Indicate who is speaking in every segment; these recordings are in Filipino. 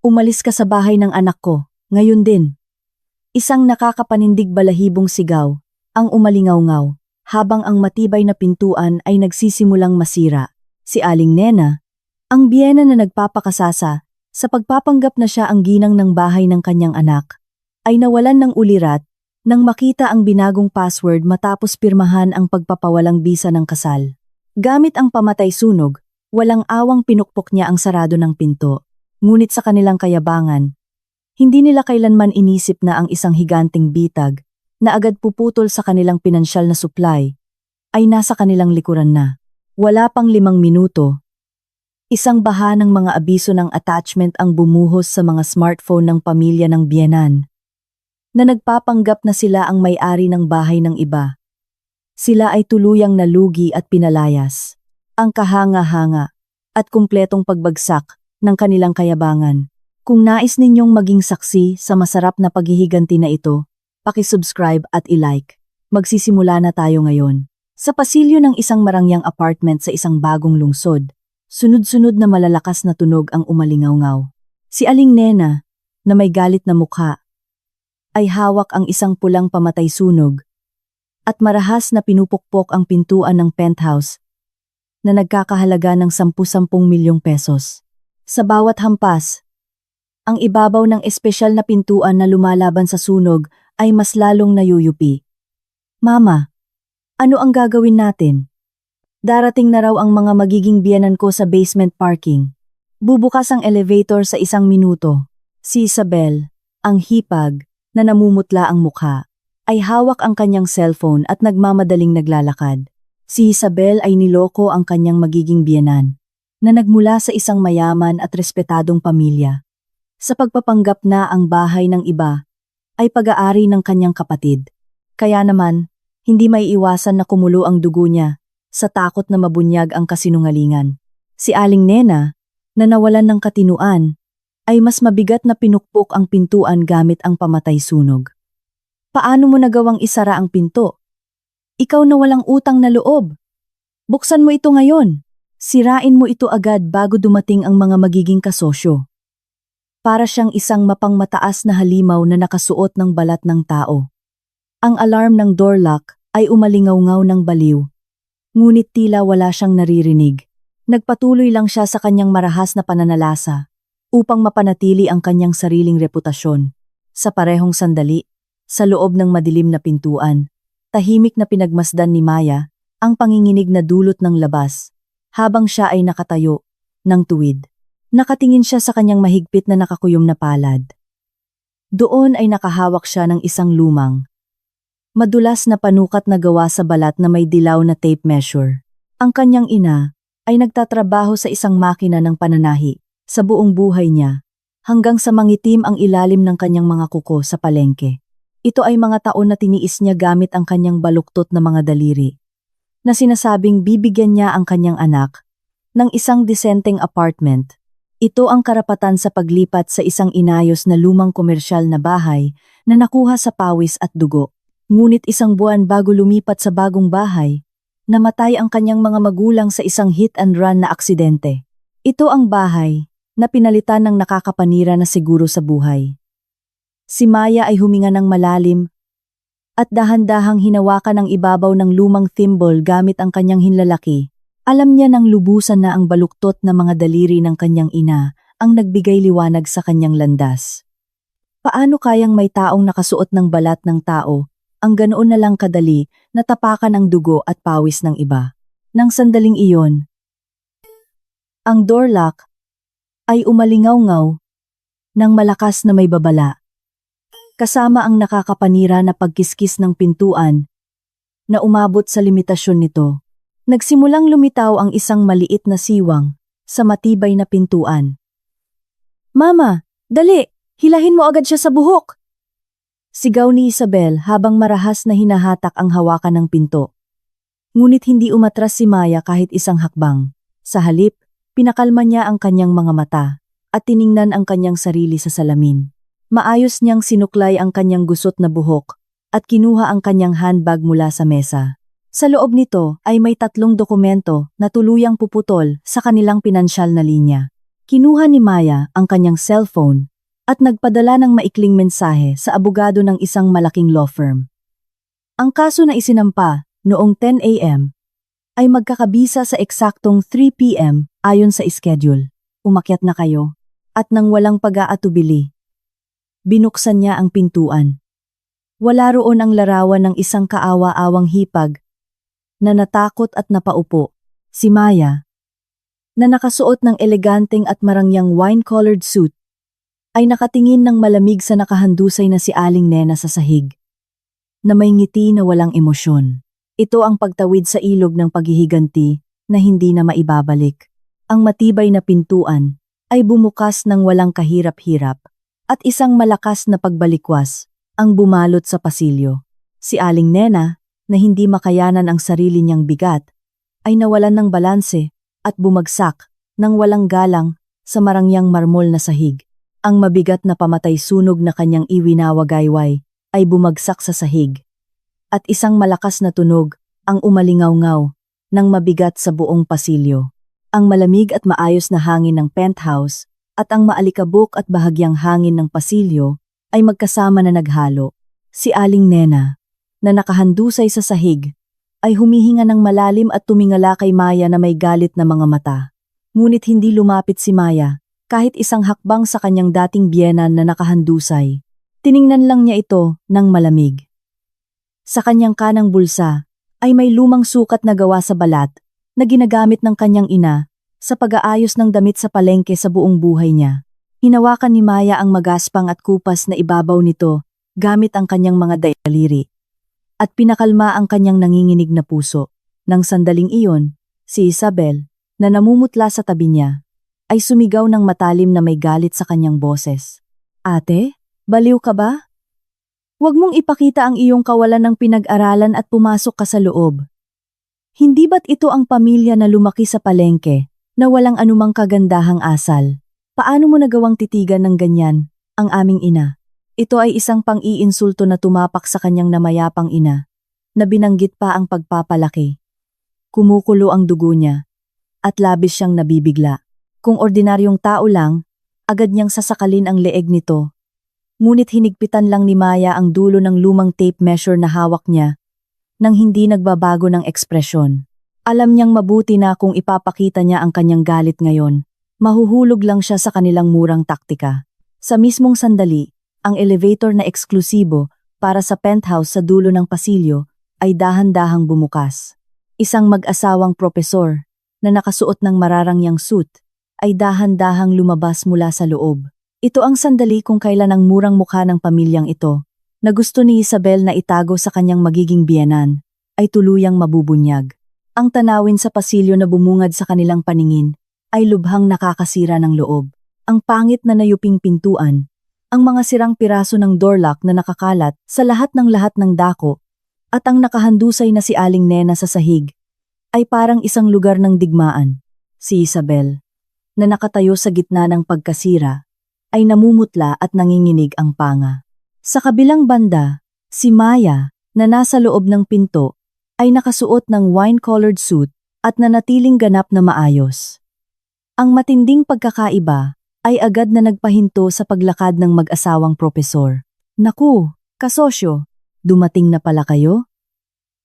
Speaker 1: Umalis ka sa bahay ng anak ko, ngayon din. Isang nakakapanindig balahibong sigaw, ang umalingaw-ngaw, habang ang matibay na pintuan ay nagsisimulang masira. Si Aling Nena, ang biyena na nagpapakasasa, sa pagpapanggap na siya ang ginang ng bahay ng kanyang anak, ay nawalan ng ulirat nang makita ang binagong password matapos pirmahan ang pagpapawalang bisa ng kasal. Gamit ang pamatay sunog, walang awang pinukpok niya ang sarado ng pinto. Ngunit sa kanilang kayabangan, hindi nila kailanman inisip na ang isang higanting bitag, na agad puputol sa kanilang pinansyal na supply, ay nasa kanilang likuran na. Wala pang 5 minuto. Isang baha ng mga abiso ng attachment ang bumuhos sa mga smartphone ng pamilya ng biyenan, na nagpapanggap na sila ang may-ari ng bahay ng iba. Sila ay tuluyang nalugi at pinalayas. Ang kahanga-hanga at kumpletong pagbagsak ng kanilang kayabangan. Kung nais ninyong maging saksi sa masarap na paghihiganti na ito, paki-subscribe at i-like. Magsisimula na tayo ngayon. Sa pasilyo ng isang marangyang apartment sa isang bagong lungsod, sunod-sunod na malalakas na tunog ang umalingaw-ngaw. Si Aling Nena, na may galit na mukha, ay hawak ang isang pulang pamatay sunog at marahas na pinupukpok ang pintuan ng penthouse na nagkakahalaga ng 10-10 milyong pesos. Sa bawat hampas, ang ibabaw ng espesyal na pintuan na lumalaban sa sunog ay mas lalong nayuyupi. Mama, ano ang gagawin natin? Darating na raw ang mga magiging biyenan ko sa basement parking. Bubukas ang elevator sa 1 minuto. Si Isabel, ang hipag, na namumutla ang mukha, ay hawak ang kanyang cellphone at nagmamadaling naglalakad. Si Isabel ay niloko ang kanyang magiging biyenan, na nagmula sa isang mayaman at respetadong pamilya. Sa pagpapanggap na ang bahay ng iba ay pag-aari ng kanyang kapatid. Kaya naman, hindi may iwasan na kumulo ang dugo niya sa takot na mabunyag ang kasinungalingan. Si Aling Nena, na nawalan ng katinuan, ay mas mabigat na pinukpok ang pintuan gamit ang pamatay sunog. Paano mo nagawang isara ang pinto? Ikaw na walang utang na loob. Buksan mo ito ngayon. Sirain mo ito agad bago dumating ang mga magiging kasosyo. Para siyang isang mapangmataas na halimaw na nakasuot ng balat ng tao. Ang alarm ng door lock ay umalingaw-ngaw ng baliw. Ngunit tila wala siyang naririnig. Nagpatuloy lang siya sa kanyang marahas na pananalasa upang mapanatili ang kanyang sariling reputasyon. Sa parehong sandali, sa loob ng madilim na pintuan, tahimik na pinagmasdan ni Maya ang panginginig na dulot ng labas, habang siya ay nakatayo, ng tuwid. Nakatingin siya sa kanyang mahigpit na nakakuyom na palad. Doon ay nakahawak siya ng isang lumang, madulas na panukat na gawa sa balat na may dilaw na tape measure. Ang kanyang ina ay nagtatrabaho sa isang makina ng pananahi sa buong buhay niya, hanggang sa mangitim ang ilalim ng kanyang mga kuko sa palengke. Ito ay mga taon na tiniis niya gamit ang kanyang baluktot na mga daliri, na sinasabing bibigyan niya ang kanyang anak ng isang disenteng apartment. Ito ang karapatan sa paglipat sa isang inayos na lumang komersyal na bahay na nakuha sa pawis at dugo. Ngunit 1 buwan bago lumipat sa bagong bahay, namatay ang kanyang mga magulang sa isang hit and run na aksidente. Ito ang bahay na pinalitan ng nakakapanira na siguro sa buhay. Si Maya ay huminga ng malalim at dahan-dahang hinawakan ang ibabaw ng lumang thimble gamit ang kanyang hinlalaki. Alam niya nang lubusan na ang baluktot na mga daliri ng kanyang ina ang nagbigay liwanag sa kanyang landas. Paano kayang may taong nakasuot ng balat ng tao ang ganoon na lang kadali na tapakan ang dugo at pawis ng iba? Nang sandaling iyon, ang door lock ay umalingaw-ngaw ng malakas na may babala, kasama ang nakakapanira na pagkiskis ng pintuan na umabot sa limitasyon nito. Nagsimulang lumitaw ang isang maliit na siwang sa matibay na pintuan. Mama, dali! Hilahin mo agad siya sa buhok! Sigaw ni Isabel habang marahas na hinahatak ang hawakan ng pinto. Ngunit hindi umatras si Maya kahit isang hakbang. Sa halip, pinakalma niya ang kanyang mga mata at tiningnan ang kanyang sarili sa salamin. Maayos niyang sinuklay ang kanyang gusot na buhok at kinuha ang kanyang handbag mula sa mesa. Sa loob nito ay may 3 dokumento na tuluyang puputol sa kanilang pinansyal na linya. Kinuha ni Maya ang kanyang cellphone at nagpadala ng maikling mensahe sa abogado ng isang malaking law firm. Ang kaso na isinampa noong 10 a.m. ay magkakabisa sa eksaktong 3 p.m. ayon sa schedule. Umakyat na kayo. At nang walang pag-aatubili, binuksan niya ang pintuan. Wala roon ang larawan ng isang kaawa-awang hipag na natakot at napaupo, si Maya, na nakasuot ng eleganteng at marangyang wine-colored suit, ay nakatingin ng malamig sa nakahandusay na si Aling Nena sa sahig, na may ngiti na walang emosyon. Ito ang pagtawid sa ilog ng paghihiganti na hindi na maibabalik. Ang matibay na pintuan ay bumukas ng walang kahirap-hirap at isang malakas na pagbalikwas ang bumalot sa pasilyo. Si Aling Nena, na hindi makayanan ang sarili niyang bigat, ay nawalan ng balanse at bumagsak ng walang galang sa marangyang marmol na sahig. Ang mabigat na pamatay-sunog na kanyang iwinawagayway ay bumagsak sa sahig. At isang malakas na tunog ang umalingaw-ngaw ng mabigat sa buong pasilyo. Ang malamig at maayos na hangin ng penthouse at ang maalikabok at bahagyang hangin ng pasilyo ay magkasama na naghalo. Si Aling Nena, na nakahandusay sa sahig, ay humihinga ng malalim at tumingala kay Maya na may galit na mga mata. Ngunit hindi lumapit si Maya kahit isang hakbang sa kanyang dating biyenan na nakahandusay. Tiningnan lang niya ito ng malamig. Sa kanyang kanang bulsa ay may lumang sukat na gawa sa balat na ginagamit ng kanyang ina sa pag-aayos ng damit sa palengke sa buong buhay niya. Hinawakan ni Maya ang magaspang at kupas na ibabaw nito gamit ang kanyang mga daliri. At pinakalma ang kanyang nanginginig na puso. Nang sandaling iyon, si Isabel, na namumutla sa tabi niya, ay sumigaw ng matalim na may galit sa kanyang boses. Ate, baliw ka ba? Huwag mong ipakita ang iyong kawalan ng pinag-aralan at pumasok ka sa loob. Hindi ba't ito ang pamilya na lumaki sa palengke, na walang anumang kagandahang asal? Paano mo nagawang titigan ng ganyan, ang aming ina? Ito ay isang pang-iinsulto na tumapak sa kanyang namayapang ina, na binanggit pa ang pagpapalaki. Kumukulo ang dugo niya, at labis siyang nabibigla. Kung ordinaryong tao lang, agad niyang sasakalin ang leeg nito. Ngunit hinigpitan lang ni Maya ang dulo ng lumang tape measure na hawak niya, nang hindi nagbabago ng ekspresyon. Alam niyang mabuti na kung ipapakita niya ang kanyang galit ngayon, mahuhulog lang siya sa kanilang murang taktika. Sa mismong sandali, ang elevator na eksklusibo para sa penthouse sa dulo ng pasilyo ay dahan-dahang bumukas. Isang mag-asawang propesor na nakasuot ng mararangyang suit ay dahan-dahang lumabas mula sa loob. Ito ang sandali kung kailan ang murang mukha ng pamilyang ito, na gusto ni Isabel na itago sa kanyang magiging biyenan, ay tuluyang mabubunyag. Ang tanawin sa pasilyo na bumungad sa kanilang paningin ay lubhang nakakasira ng loob. Ang pangit na nayuping pintuan, ang mga sirang piraso ng doorlock na nakakalat sa lahat ng dako, at ang nakahandusay na si Aling Nena sa sahig, ay parang isang lugar ng digmaan. Si Isabel, na nakatayo sa gitna ng pagkasira, ay namumutla at nanginginig ang panga. Sa kabilang banda, si Maya, na nasa loob ng pinto, ay nakasuot ng wine-colored suit at nanatiling ganap na maayos. Ang matinding pagkakaiba ay agad na nagpahinto sa paglakad ng mag-asawang propesor. Naku, kasosyo, dumating na pala kayo?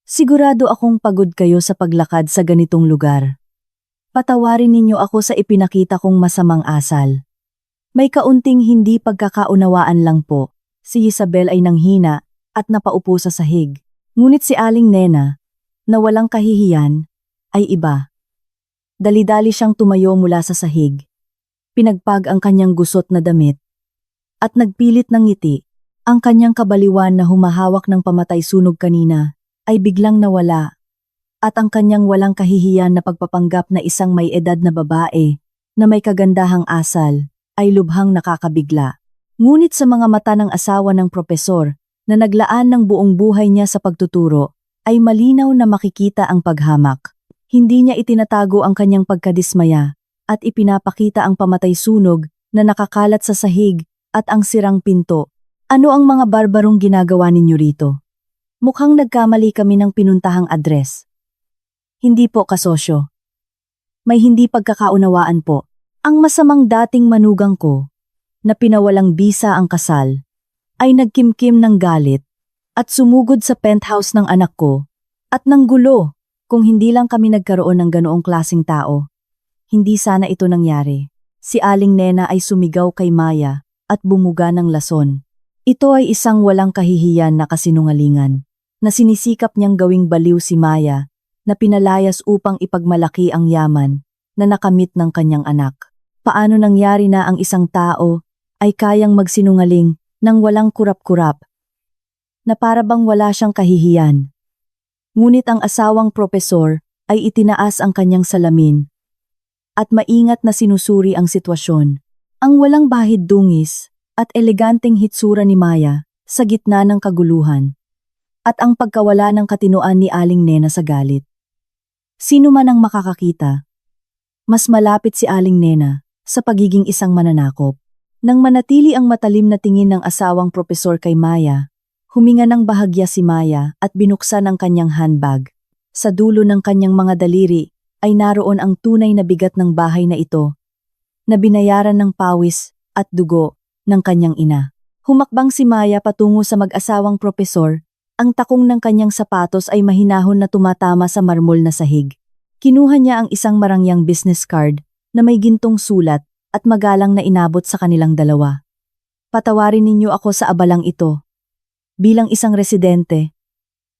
Speaker 1: Sigurado akong pagod kayo sa paglakad sa ganitong lugar. Patawarin ninyo ako sa ipinakita kong masamang asal. May kaunting hindi pagkakaunawaan lang po. Si Isabel ay nanghina at napaupo sa sahig. Ngunit si Aling Nena, na walang kahihiyan, ay iba. Dali-dali siyang tumayo mula sa sahig. Pinagpag ang kanyang gusot na damit. At nagpilit ng ngiti. Ang kanyang kabaliwan na humahawak ng pamatay-sunog kanina ay biglang nawala. At ang kanyang walang kahihiyan na pagpapanggap na isang may edad na babae na may kagandahang asal ay lubhang nakakabigla. Ngunit sa mga mata ng asawa ng propesor na naglaan ng buong buhay niya sa pagtuturo, ay malinaw na makikita ang paghamak. Hindi niya itinatago ang kanyang pagkadismaya at ipinapakita ang pamatay-sunog na nakakalat sa sahig at ang sirang pinto. Ano ang mga barbarong ginagawa ninyo rito? Mukhang nagkamali kami ng pinuntahang address. Hindi po, kasosyo. May hindi pagkakaunawaan po. Ang masamang dating manugang ko, na pinawalang bisa ang kasal, ay nagkimkim ng galit at sumugod sa penthouse ng anak ko at nanggulo. Kung hindi lang kami nagkaroon ng ganoong klaseng tao, hindi sana ito nangyari. Si Aling Nena ay sumigaw kay Maya at bumuga ng lason. Ito ay isang walang kahihiyan na kasinungalingan, na sinisikap niyang gawing baliw si Maya, na pinalayas upang ipagmalaki ang yaman na nakamit ng kanyang anak. Paano nangyari na ang isang tao ay kayang magsinungaling nang walang kurap-kurap, na para bang wala siyang kahihiyan? Ngunit ang asawang propesor ay itinaas ang kanyang salamin at maingat na sinusuri ang sitwasyon. Ang walang bahid dungis at eleganteng hitsura ni Maya sa gitna ng kaguluhan at ang pagkawala ng katinoan ni Aling Nena sa galit. Sino man ang makakakita, mas malapit si Aling Nena sa pagiging isang mananakop. Nang manatili ang matalim na tingin ng asawang propesor kay Maya, huminga ng bahagya si Maya at binuksan ang kanyang handbag. Sa dulo ng kanyang mga daliri ay naroon ang tunay na bigat ng bahay na ito, na binayaran ng pawis at dugo ng kanyang ina. Humakbang si Maya patungo sa mag-asawang propesor, ang takong ng kanyang sapatos ay mahinahon na tumatama sa marmol na sahig. Kinuha niya ang isang marangyang business card na may gintong sulat at magalang na inabot sa kanilang dalawa. Patawarin ninyo ako sa abalang ito. Bilang isang residente,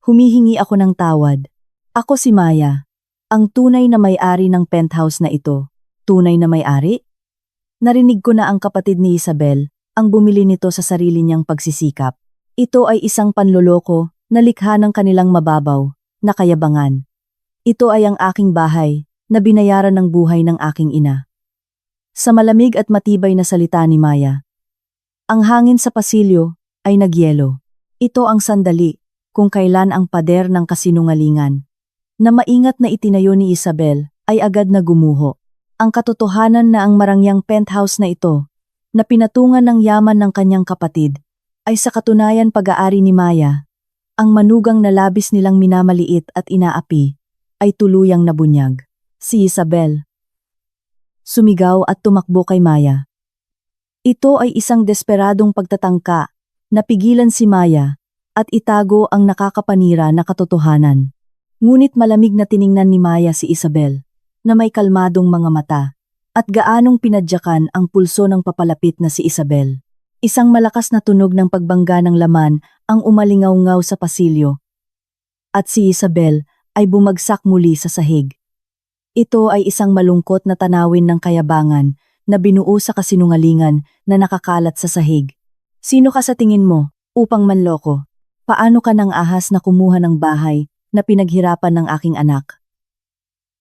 Speaker 1: humihingi ako ng tawad. Ako si Maya, ang tunay na may-ari ng penthouse na ito. Tunay na may-ari? Narinig ko na ang kapatid ni Isabel ang bumili nito sa sarili niyang pagsisikap. Ito ay isang panloloko na likha ng kanilang mababaw na kayabangan. Ito ay ang aking bahay na binayaran ng buhay ng aking ina. Sa malamig at matibay na salita ni Maya, ang hangin sa pasilyo ay nagyelo. Ito ang sandali kung kailan ang pader ng kasinungalingan na maingat na itinayo ni Isabel ay agad na gumuho. Ang katotohanan na ang marangyang penthouse na ito, na pinatungan ng yaman ng kanyang kapatid, ay sa katunayan pag-aari ni Maya. Ang manugang na labis nilang minamaliit at inaapi ay tuluyang nabunyag. Si Isabel sumigaw at tumakbo kay Maya. Ito ay isang desperadong pagtatangka na pigilan si Maya at itago ang nakakapanira na katotohanan. Ngunit malamig na tiningnan ni Maya si Isabel, na may kalmadong mga mata, at gaanong pinadyakan ang pulso ng papalapit na si Isabel. Isang malakas na tunog ng pagbangga ng laman ang umalingaw-ngaw sa pasilyo. At si Isabel ay bumagsak muli sa sahig. Ito ay isang malungkot na tanawin ng kayabangan na binuo sa kasinungalingan na nakakalat sa sahig. Sino ka sa tingin mo, upang manloko? Paano ka nang ahas na kumuha ng bahay na pinaghirapan ng aking anak?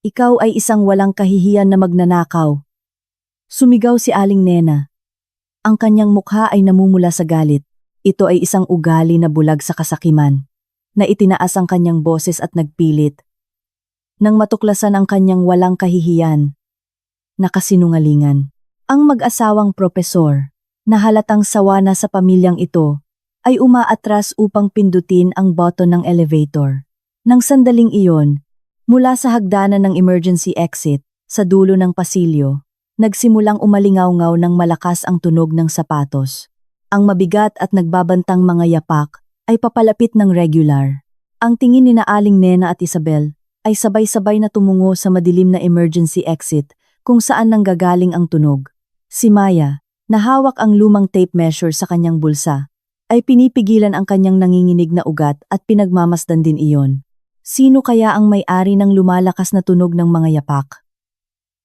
Speaker 1: Ikaw ay isang walang kahihiyan na magnanakaw. Sumigaw si Aling Nena. Ang kanyang mukha ay namumula sa galit. Ito ay isang ugali na bulag sa kasakiman, na itinaas ang kanyang boses at nagpilit. Nang matuklasan ang kanyang walang kahihiyan, na kasinungalingan. Ang mag-asawang propesor, na halatang sawa na sa pamilyang ito, ay umaatras upang pindutin ang button ng elevator. Nang sandaling iyon, mula sa hagdanan ng emergency exit, sa dulo ng pasilyo, nagsimulang umalingaw-ngaw ng malakas ang tunog ng sapatos. Ang mabigat at nagbabantang mga yapak ay papalapit ng regular. Ang tingin ni Aling Nena at Isabel ay sabay-sabay na tumungo sa madilim na emergency exit kung saan nanggagaling ang tunog. Si Maya, na hawak ang lumang tape measure sa kanyang bulsa, ay pinipigilan ang kanyang nanginginig na ugat at pinagmamasdan din iyon. Sino kaya ang may-ari ng lumalakas na tunog ng mga yapak?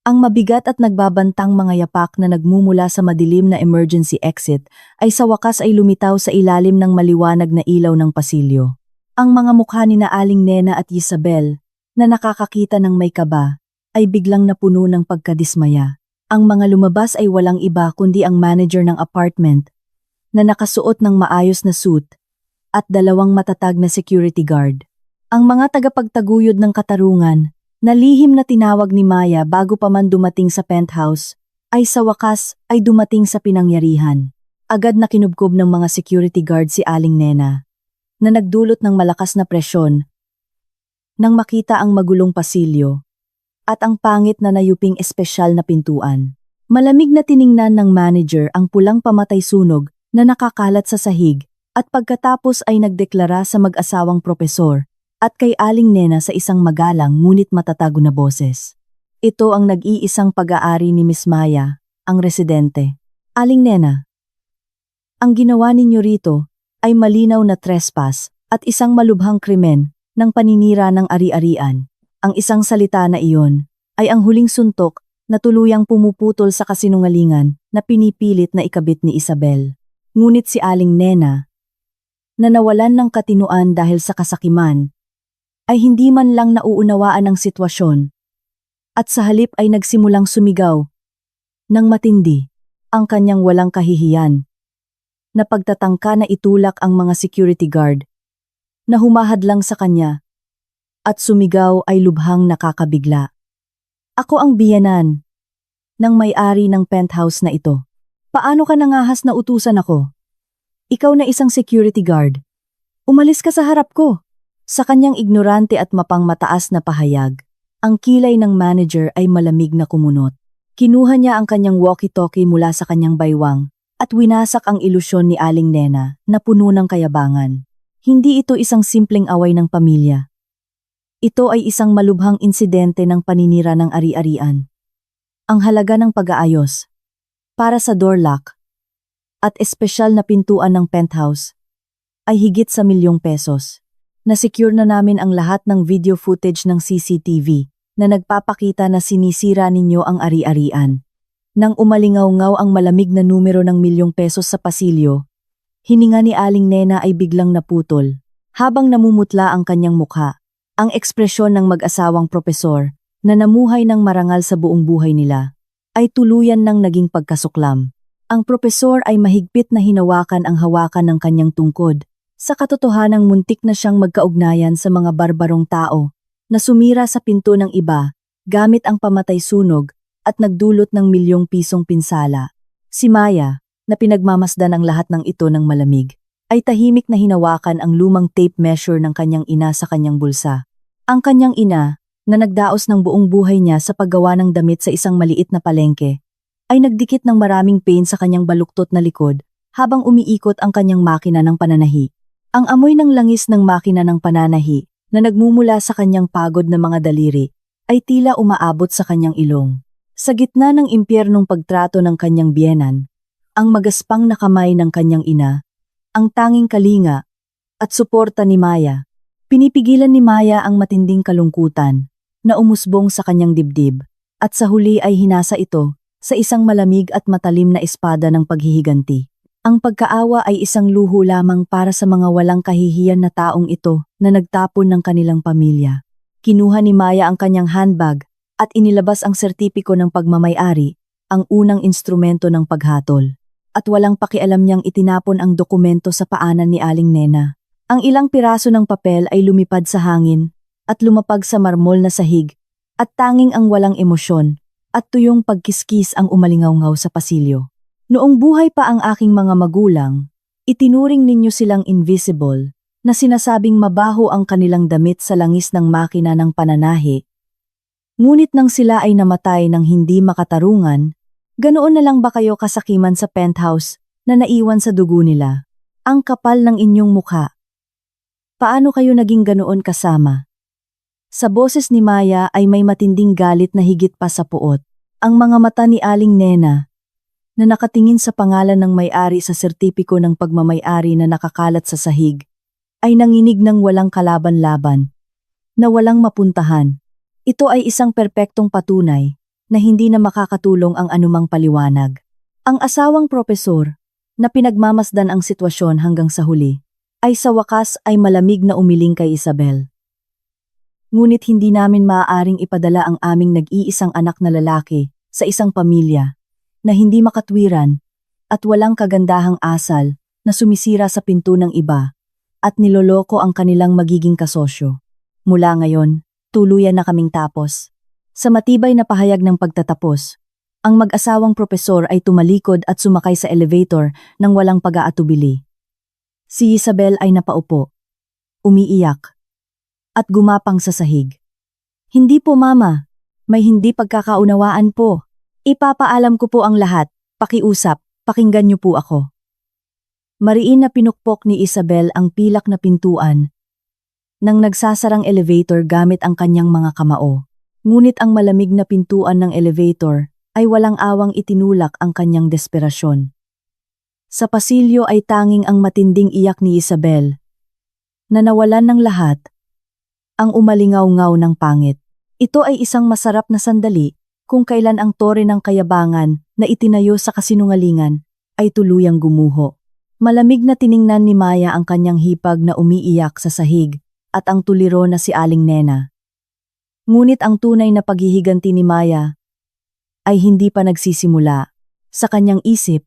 Speaker 1: Ang mabigat at nagbabantang mga yapak na nagmumula sa madilim na emergency exit ay sa wakas ay lumitaw sa ilalim ng maliwanag na ilaw ng pasilyo. Ang mga mukha ni Aling Nena at Isabel, na nakakakita ng may kaba, ay biglang napuno ng pagkadismaya. Ang mga lumabas ay walang iba kundi ang manager ng apartment, na nakasuot ng maayos na suit, at dalawang matatag na security guard. Ang mga tagapagtaguyod ng katarungan, na lihim na tinawag ni Maya bago pa man dumating sa penthouse, ay sa wakas ay dumating sa pinangyarihan. Agad na kinubkob ng mga security guard si Aling Nena, na nagdulot ng malakas na presyon, nang makita ang magulong pasilyo, at ang pangit na nayuping espesyal na pintuan. Malamig na tiningnan ng manager ang pulang pamatay sunog na nakakalat sa sahig at pagkatapos ay nagdeklara sa mag-asawang propesor at kay Aling Nena sa isang magalang ngunit matatago na boses. Ito ang nag-iisang pag-aari ni Miss Maya, ang residente. Aling Nena, ang ginawa ninyo rito ay malinaw na trespass at isang malubhang krimen ng paninira ng ari-arian. Ang isang salita na iyon ay ang huling suntok na tuluyang pumuputol sa kasinungalingan na pinipilit na ikabit ni Isabel. Ngunit si Aling Nena, na nawalan ng katinuan dahil sa kasakiman, ay hindi man lang nauunawaan ang sitwasyon at sa halip ay nagsimulang sumigaw ng matindi ang kanyang walang kahihiyan na pagtatangka na itulak ang mga security guard na humahadlang sa kanya at sumigaw ay lubhang nakakabigla. Ako ang biyanan ng may-ari ng penthouse na ito. Paano ka nangahas na utusan ako? Ikaw na isang security guard. Umalis ka sa harap ko. Sa kanyang ignorante at mapangmataas na pahayag, ang kilay ng manager ay malamig na kumunot. Kinuha niya ang kanyang walkie-talkie mula sa kanyang baywang at winasak ang ilusyon ni Aling Nena na puno ng kayabangan. Hindi ito isang simpleng away ng pamilya. Ito ay isang malubhang insidente ng paninira ng ari-arian. Ang halaga ng pag-aayos para sa door lock at espesyal na pintuan ng penthouse ay higit sa ₱1,000,000. Na-secure na namin ang lahat ng video footage ng CCTV na nagpapakita na sinisira ninyo ang ari-arian. Nang umalingaw-ngaw ang malamig na numero ng ₱1,000,000 sa pasilyo, hininga ni Aling Nena ay biglang naputol. Habang namumutla ang kanyang mukha, ang ekspresyon ng mag-asawang propesor na namuhay ng marangal sa buong buhay nila ay tuluyan ng naging pagkasuklam. Ang propesor ay mahigpit na hinawakan ang hawakan ng kanyang tungkod. Sa katotohanang muntik na siyang magkaugnayan sa mga barbarong tao na sumira sa pinto ng iba gamit ang pamatay sunog at nagdulot ng ₱1,000,000 pinsala. Si Maya, na pinagmamasdan ang lahat ng ito ng malamig, ay tahimik na hinawakan ang lumang tape measure ng kanyang ina sa kanyang bulsa. Ang kanyang ina, na nagdaos ng buong buhay niya sa paggawa ng damit sa isang maliit na palengke, ay nagdikit ng maraming pain sa kanyang baluktot na likod habang umiikot ang kanyang makina ng pananahi. Ang amoy ng langis ng makina ng pananahi na nagmumula sa kanyang pagod na mga daliri ay tila umaabot sa kanyang ilong. Sa gitna ng impyernong pagtrato ng kanyang biyenan, ang magaspang na kamay ng kanyang ina, ang tanging kalinga at suporta ni Maya. Pinipigilan ni Maya ang matinding kalungkutan na umusbong sa kanyang dibdib at sa huli ay hinasa ito sa isang malamig at matalim na espada ng paghihiganti. Ang pagkaawa ay isang luho lamang para sa mga walang kahihiyan na taong ito na nagtapon ng kanilang pamilya. Kinuha ni Maya ang kanyang handbag at inilabas ang sertipiko ng pagmamay-ari, ang unang instrumento ng paghatol. At walang pakialam niyang itinapon ang dokumento sa paanan ni Aling Nena. Ang ilang piraso ng papel ay lumipad sa hangin at lumapag sa marmol na sahig at tanging ang walang emosyon at tuyong pagkiskis ang umalingaw-ngaw sa pasilyo. Noong buhay pa ang aking mga magulang, itinuring ninyo silang invisible na sinasabing mabaho ang kanilang damit sa langis ng makina ng pananahi. Ngunit nang sila ay namatay ng hindi makatarungan, ganoon na lang ba kayo kasakiman sa penthouse na naiwan sa dugo nila? Ang kapal ng inyong mukha. Paano kayo naging ganoon kasama? Sa boses ni Maya ay may matinding galit na higit pa sa puot. Ang mga mata ni Aling Nena, na nakatingin sa pangalan ng may-ari sa sertipiko ng pagmamay-ari na nakakalat sa sahig, ay nanginig ng walang kalaban-laban, na walang mapuntahan. Ito ay isang perpektong patunay na hindi na makakatulong ang anumang paliwanag. Ang asawang propesor, na pinagmamasdan ang sitwasyon hanggang sa huli, ay sa wakas ay malamig na umiling kay Isabel. Ngunit hindi namin maaaring ipadala ang aming nag-iisang anak na lalaki sa isang pamilya na hindi makatwiran at walang kagandahang asal na sumisira sa pinto ng iba at niloloko ang kanilang magiging kasosyo. Mula ngayon, tuluyan na kaming tapos. Sa matibay na pahayag ng pagtatapos, ang mag-asawang propesor ay tumalikod at sumakay sa elevator nang walang pag-aatubili. Si Isabel ay napaupo, umiiyak, at gumapang sa sahig. Hindi po mama, may hindi pagkakaunawaan po. Ipapaalam ko po ang lahat, pakiusap, pakinggan niyo po ako. Mariin na pinukpok ni Isabel ang pilak na pintuan nang nagsasarang elevator gamit ang kanyang mga kamao. Ngunit ang malamig na pintuan ng elevator ay walang awang itinulak ang kanyang desperasyon. Sa pasilyo ay tanging ang matinding iyak ni Isabel, na nawalan ng lahat, ang umalingaw-ngaw ng pangit. Ito ay isang masarap na sandali kung kailan ang tore ng kayabangan na itinayo sa kasinungalingan ay tuluyang gumuho. Malamig na tiningnan ni Maya ang kanyang hipag na umiiyak sa sahig at ang tuliro na si Aling Nena. Ngunit ang tunay na paghihiganti ni Maya ay hindi pa nagsisimula. Sa kanyang isip,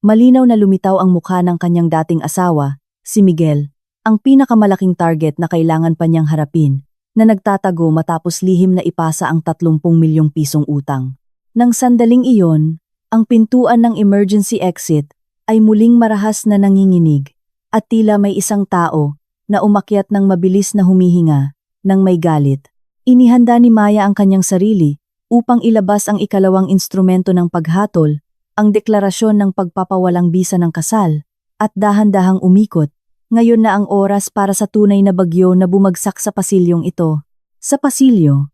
Speaker 1: malinaw na lumitaw ang mukha ng kanyang dating asawa, si Miguel, ang pinakamalaking target na kailangan pa niyang harapin, na nagtatago matapos lihim na ipasa ang 30 milyong pisong utang. Nang sandaling iyon, ang pintuan ng emergency exit ay muling marahas na nanginginig at tila may isang tao na umakyat ng mabilis na humihinga nang may galit. Inihanda ni Maya ang kanyang sarili upang ilabas ang ikalawang instrumento ng paghatol, ang deklarasyon ng pagpapawalang bisa ng kasal, at dahan-dahang umikot. Ngayon na ang oras para sa tunay na bagyo na bumagsak sa pasilyong ito. Sa pasilyo,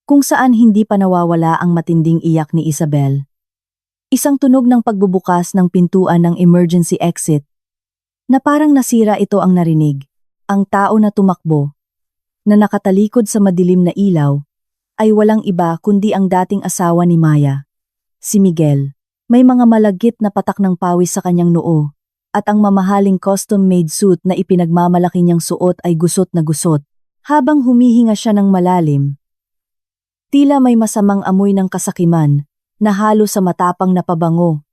Speaker 1: kung saan hindi pa nawawala ang matinding iyak ni Isabel. Isang tunog ng pagbubukas ng pintuan ng emergency exit, na parang nasira ito ang narinig. Ang tao na tumakbo, na nakatalikod sa madilim na ilaw, ay walang iba kundi ang dating asawa ni Maya, si Miguel. May mga malagkit na patak ng pawis sa kanyang noo, at ang mamahaling custom-made suit na ipinagmamalaki niyang suot ay gusot na gusot. Habang humihinga siya ng malalim, tila may masamang amoy ng kasakiman na halo sa matapang na pabango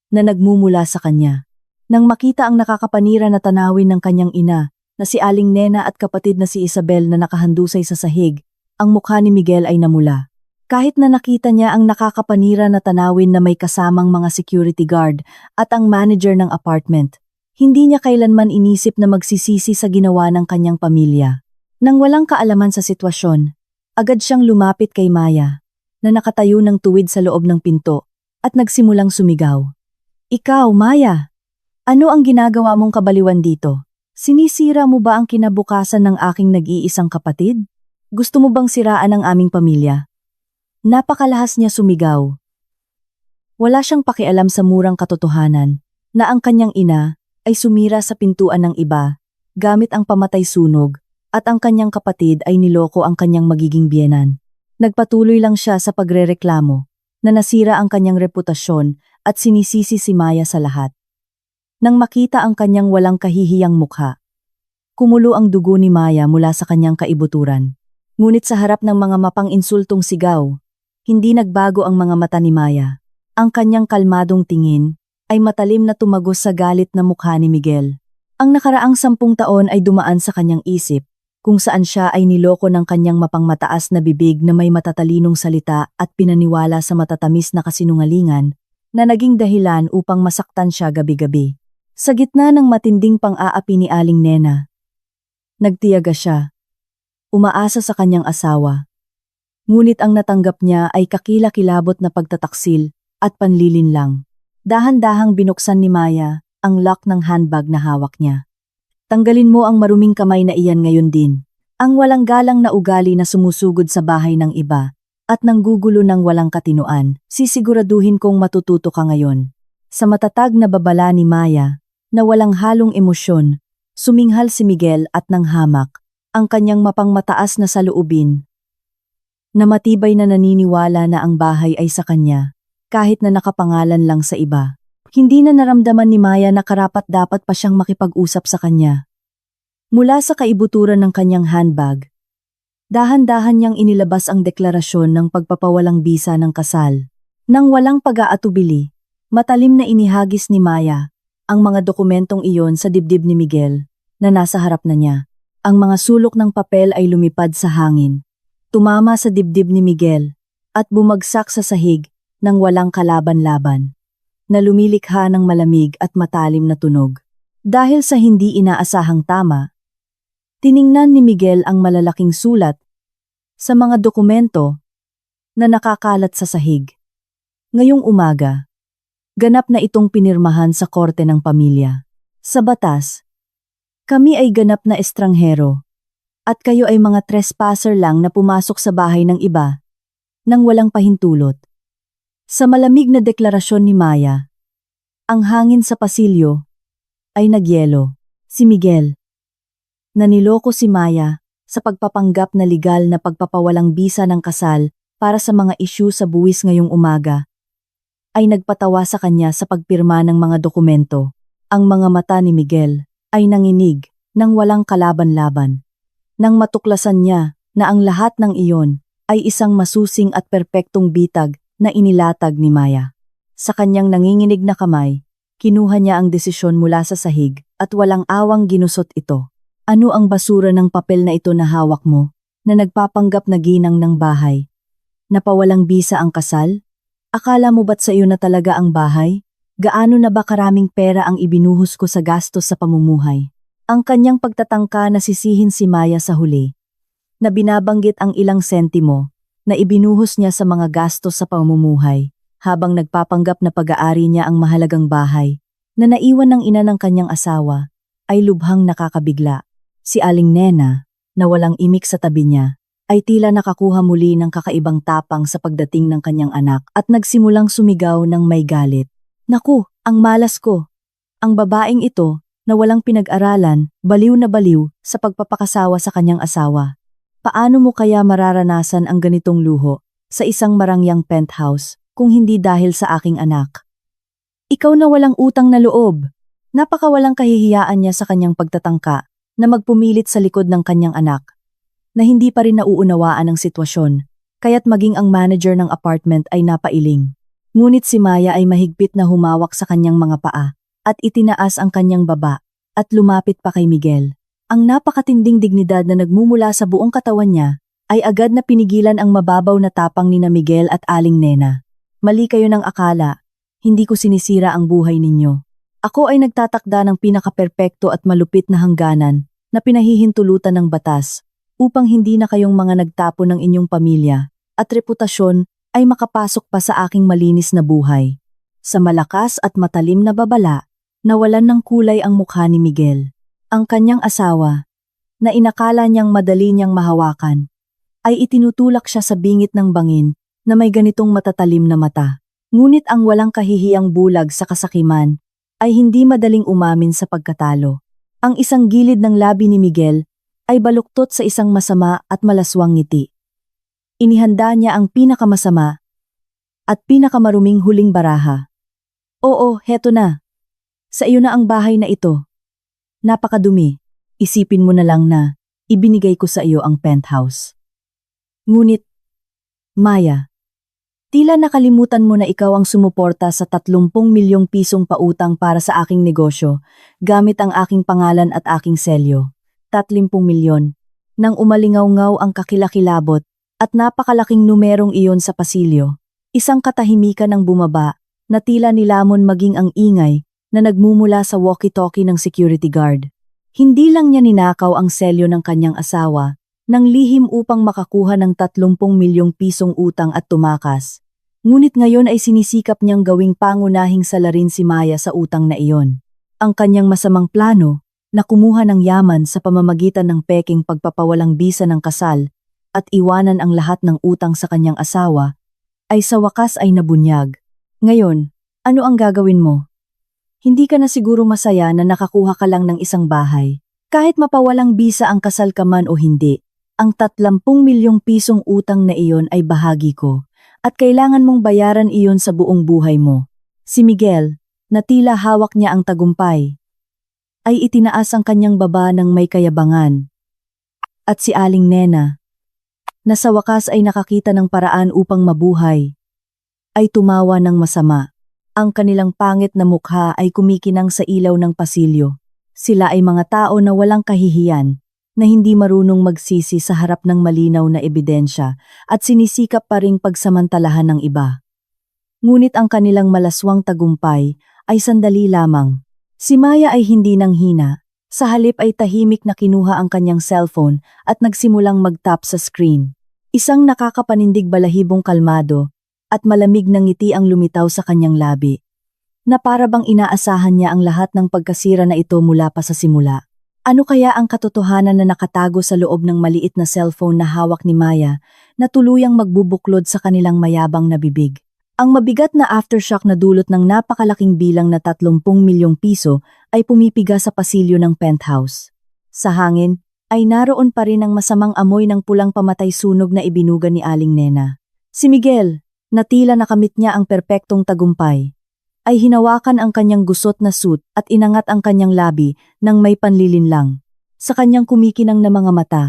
Speaker 1: na nagmumula sa kanya. Nang makita ang nakakapanira na tanawin ng kanyang ina, na si Aling Nena at kapatid na si Isabel na nakahandusay sa sahig, ang mukha ni Miguel ay namula. Kahit na nakita niya ang nakakapanira na tanawin na may kasamang mga security guard at ang manager ng apartment, hindi niya kailanman inisip na magsisisi sa ginawa ng kanyang pamilya. Nang walang kaalaman sa sitwasyon, agad siyang lumapit kay Maya, na nakatayo ng tuwid sa loob ng pinto, at nagsimulang sumigaw. Ikaw, Maya! Ano ang ginagawa mong kabaliwan dito? Sinisira mo ba ang kinabukasan ng aking nag-iisang kapatid? Gusto mo bang siraan ang aming pamilya? Napakalahas niya sumigaw. Wala siyang pakialam sa murang katotohanan na ang kanyang ina ay sumira sa pintuan ng iba gamit ang pamatay sunog at ang kanyang kapatid ay niloko ang kanyang magiging biyenan. Nagpatuloy lang siya sa pagrereklamo na nasira ang kanyang reputasyon at sinisisi si Maya sa lahat. Nang makita ang kanyang walang kahihiyang mukha, kumulo ang dugo ni Maya mula sa kanyang kaibuturan. Ngunit sa harap ng mga mapang-insultong sigaw, hindi nagbago ang mga mata ni Maya. Ang kanyang kalmadong tingin ay matalim na tumagos sa galit na mukha ni Miguel. Ang nakaraang 10 taon ay dumaan sa kanyang isip, kung saan siya ay niloko ng kanyang mapangmataas na bibig na may matatalinong salita at pinaniwala sa matatamis na kasinungalingan na naging dahilan upang masaktan siya gabi-gabi. Sa gitna ng matinding pang-aapi ni Aling Nena, nagtiyaga siya, umaasa sa kanyang asawa. Ngunit ang natanggap niya ay kakilakilabot na pagtataksil at panlilinlang. Dahan-dahang binuksan ni Maya ang lock ng handbag na hawak niya. Tanggalin mo ang maruming kamay na iyan ngayon din. Ang walang galang na ugali na sumusugod sa bahay ng iba at nanggugulo ng walang katinuan, sisiguraduhin kong matututo ka ngayon. Sa matatag na babala ni Maya, na walang halong emosyon, suminghal si Miguel at nang hamak ang kanyang mapangmataas na saloobin, na matibay na naniniwala na ang bahay ay sa kanya, kahit na nakapangalan lang sa iba. Hindi na naramdaman ni Maya na karapat-dapat pa siyang makipag-usap sa kanya. Mula sa kaibuturan ng kanyang handbag, dahan-dahan niyang inilabas ang deklarasyon ng pagpapawalang bisa ng kasal. Nang walang pag-aatubili, matalim na inihagis ni Maya ang mga dokumentong iyon sa dibdib ni Miguel na nasa harap na niya. Ang mga sulok ng papel ay lumipad sa hangin, tumama sa dibdib ni Miguel at bumagsak sa sahig ng walang kalaban-laban, na lumilikha ng malamig at matalim na tunog. Dahil sa hindi inaasahang tama, tiningnan ni Miguel ang malalaking sulat sa mga dokumento na nakakalat sa sahig. Ngayong umaga, ganap na itong pinirmahan sa korte ng pamilya. Sa batas, kami ay ganap na estranghero, at kayo ay mga trespasser lang na pumasok sa bahay ng iba, nang walang pahintulot. Sa malamig na deklarasyon ni Maya, ang hangin sa pasilyo ay nagyelo. Si Miguel. Naniloko si Maya sa pagpapanggap na legal na pagpapawalang bisa ng kasal para sa mga isyu sa buwis ngayong umaga, ay nagpatawa sa kanya sa pagpirma ng mga dokumento. Ang mga mata ni Miguel ay nanginig nang walang kalaban-laban. Nang matuklasan niya na ang lahat ng iyon ay isang masusing at perpektong bitag na inilatag ni Maya. Sa kanyang nanginginig na kamay, kinuha niya ang desisyon mula sa sahig at walang awang ginusot ito. Ano ang basura ng papel na ito na hawak mo, na nagpapanggap na ginang ng bahay? Napawalang bisa ang kasal? Akala mo ba't sa iyo na talaga ang bahay? Gaano na ba karaming pera ang ibinuhos ko sa gastos sa pamumuhay? Ang kanyang pagtatangka na sisihin si Maya sa huli, na binabanggit ang ilang sentimo na ibinuhos niya sa mga gastos sa pamumuhay, habang nagpapanggap na pag-aari niya ang mahalagang bahay, na naiwan ng ina ng kanyang asawa, ay lubhang nakakabigla. Si Aling Nena, na walang imik sa tabi niya, ay tila nakakuha muli ng kakaibang tapang sa pagdating ng kanyang anak at nagsimulang sumigaw ng may galit. Naku, ang malas ko! Ang babaeng ito, na walang pinag-aralan, baliw na baliw sa pagpapakasawa sa kanyang asawa. Paano mo kaya mararanasan ang ganitong luho sa isang marangyang penthouse kung hindi dahil sa aking anak? Ikaw na walang utang na loob! Napakawalang kahihiyaan niya sa kanyang pagtatangka na magpumilit sa likod ng kanyang anak, na hindi pa rin nauunawaan ang sitwasyon, kaya't maging ang manager ng apartment ay napailing. Ngunit si Maya ay mahigpit na humawak sa kanyang mga paa, at itinaas ang kanyang baba, at lumapit pa kay Miguel. Ang napakatinding dignidad na nagmumula sa buong katawan niya, ay agad na pinigilan ang mababaw na tapang nina Miguel at Aling Nena. Mali kayo ng akala, hindi ko sinisira ang buhay ninyo. Ako ay nagtatakda ng pinakaperpekto at malupit na hangganan na pinahihintulutan ng batas upang hindi na kayong mga nagtapo ng inyong pamilya at reputasyon ay makapasok pa sa aking malinis na buhay. Sa malakas at matalim na babala, nawalan ng kulay ang mukha ni Miguel. Ang kanyang asawa, na inakala niyang madali niyang mahawakan, ay itinutulak siya sa bingit ng bangin na may ganitong matatalim na mata. Ngunit ang walang kahihiyang bulag sa kasakiman ay hindi madaling umamin sa pagkatalo. Ang isang gilid ng labi ni Miguel ay baluktot sa isang masama at malaswang ngiti. Inihanda niya ang pinakamasama at pinakamaruming huling baraha. Oo, heto na. Sa iyo na ang bahay na ito. Napakadumi. Isipin mo na lang na ibinigay ko sa iyo ang penthouse. Ngunit, Maya, tila nakalimutan mo na ikaw ang sumuporta sa 30 milyong pisong pautang para sa aking negosyo, gamit ang aking pangalan at aking selyo. 30 milyon. Nang umalingaw-ngaw ang kakilakilabot at napakalaking numerong iyon sa pasilyo, isang katahimikan ang bumaba na tila nilamon maging ang ingay na nagmumula sa walkie-talkie ng security guard. Hindi lang niya ninakaw ang selyo ng kanyang asawa, nang lihim upang makakuha ng 30 milyong pisong utang at tumakas. Ngunit ngayon ay sinisikap niyang gawing pangunahing salarin si Maya sa utang na iyon. Ang kanyang masamang plano, na kumuha ng yaman sa pamamagitan ng peking pagpapawalang bisa ng kasal at iwanan ang lahat ng utang sa kanyang asawa, ay sa wakas ay nabunyag. Ngayon, ano ang gagawin mo? Hindi ka na siguro masaya na nakakuha ka lang ng isang bahay. Kahit mapawalang bisa ang kasal ka man o hindi, ang 30 milyong pisong utang na iyon ay bahagi ko, at kailangan mong bayaran iyon sa buong buhay mo. Si Miguel, na tila hawak niya ang tagumpay, ay itinaas ang kanyang baba ng may kayabangan. At si Aling Nena, na sa wakas ay nakakita ng paraan upang mabuhay, ay tumawa ng masama. Ang kanilang pangit na mukha ay kumikinang sa ilaw ng pasilyo. Sila ay mga tao na walang kahihiyan, na hindi marunong magsisi sa harap ng malinaw na ebidensya at sinisikap pa ring pagsamantalahan ng iba. Ngunit ang kanilang malaswang tagumpay ay sandali lamang. Si Maya ay hindi nanghina. Sa halip ay tahimik na kinuha ang kanyang cellphone at nagsimulang mag-tap sa screen. Isang nakakapanindig balahibong kalmado at malamig na ngiti ang lumitaw sa kanyang labi. Na para bang inaasahan niya ang lahat ng pagkasira na ito mula pa sa simula. Ano kaya ang katotohanan na nakatago sa loob ng maliit na cellphone na hawak ni Maya na tuluyang magbubuklod sa kanilang mayabang na bibig? Ang mabigat na aftershock na dulot ng napakalaking bilang na 30 milyong piso ay pumipiga sa pasilyo ng penthouse. Sa hangin ay naroon pa rin ang masamang amoy ng pulang pamatay sunog na ibinuga ni Aling Nena. Si Miguel, na tila nakamit niya ang perpektong tagumpay, ay hinawakan ang kanyang gusot na suit at inangat ang kanyang labi nang may panlilinlang. Sa kanyang kumikinang na mga mata,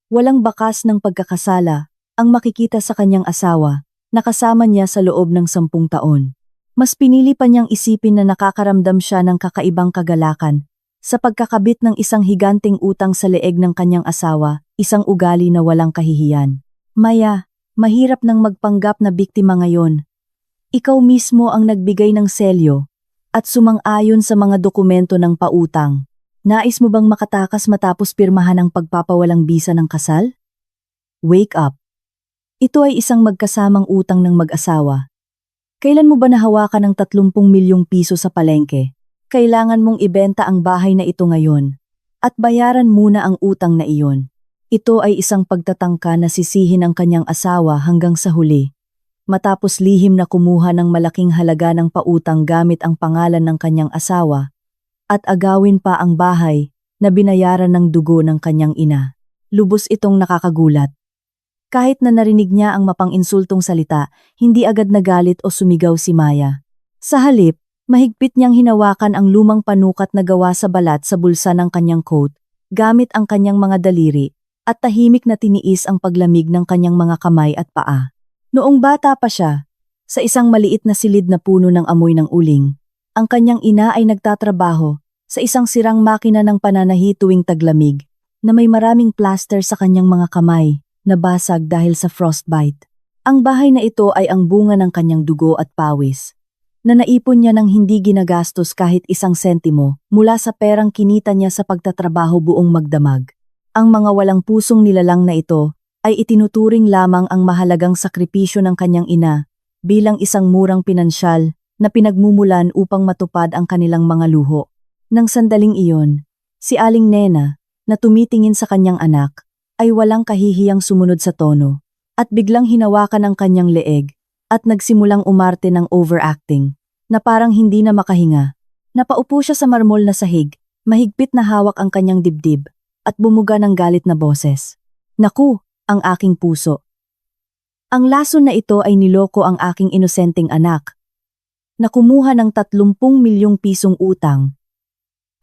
Speaker 1: walang bakas ng pagkakasala ang makikita sa kanyang asawa na kasama niya sa loob ng 10 taon. Mas pinili pa niyang isipin na nakakaramdam siya ng kakaibang kagalakan sa pagkakabit ng isang higanting utang sa leeg ng kanyang asawa, isang ugali na walang kahihiyan. Maya, mahirap nang magpanggap na biktima ngayon. Ikaw mismo ang nagbigay ng selyo at sumang-ayon sa mga dokumento ng pautang. Nais mo bang makatakas matapos pirmahan ang pagpapawalang bisa ng kasal? Wake up. Ito ay isang magkasamang utang ng mag-asawa. Kailan mo ba nahawakan ng 30 milyong piso sa palengke? Kailangan mong ibenta ang bahay na ito ngayon at bayaran muna ang utang na iyon. Ito ay isang pagtatangka na sisihin ang kanyang asawa hanggang sa huli. Matapos lihim na kumuha ng malaking halaga ng pautang gamit ang pangalan ng kanyang asawa at agawin pa ang bahay na binayaran ng dugo ng kanyang ina. Lubos itong nakakagulat. Kahit na narinig niya ang mapang-insultong salita, hindi agad nagalit o sumigaw si Maya. Sa halip, mahigpit niyang hinawakan ang lumang panukat na gawa sa balat sa bulsa ng kanyang coat, gamit ang kanyang mga daliri, at tahimik na tiniis ang paglamig ng kanyang mga kamay at paa. Noong bata pa siya, sa isang maliit na silid na puno ng amoy ng uling, ang kanyang ina ay nagtatrabaho sa isang sirang makina ng pananahi tuwing taglamig, na may maraming plaster sa kanyang mga kamay, nabasag dahil sa frostbite. Ang bahay na ito ay ang bunga ng kanyang dugo at pawis, na naipon niya ng hindi ginagastos kahit 1 sentimo mula sa perang kinita niya sa pagtatrabaho buong magdamag. Ang mga walang pusong nilalang na ito ay itinuturing lamang ang mahalagang sakripisyo ng kanyang ina bilang isang murang pinansyal na pinagmumulan upang matupad ang kanilang mga luho. Nang sandaling iyon, si Aling Nena, na tumitingin sa kanyang anak, ay walang kahihiyang sumunod sa tono, at biglang hinawakan ang kanyang leeg, at nagsimulang umarte ng overacting, na parang hindi na makahinga. Napaupo siya sa marmol na sahig, mahigpit na hawak ang kanyang dibdib, at bumuga ng galit na boses. Naku, ang aking puso. Ang lason na ito ay niloko ang aking inosenteng anak, na kumuha ng 30 milyong pisong utang,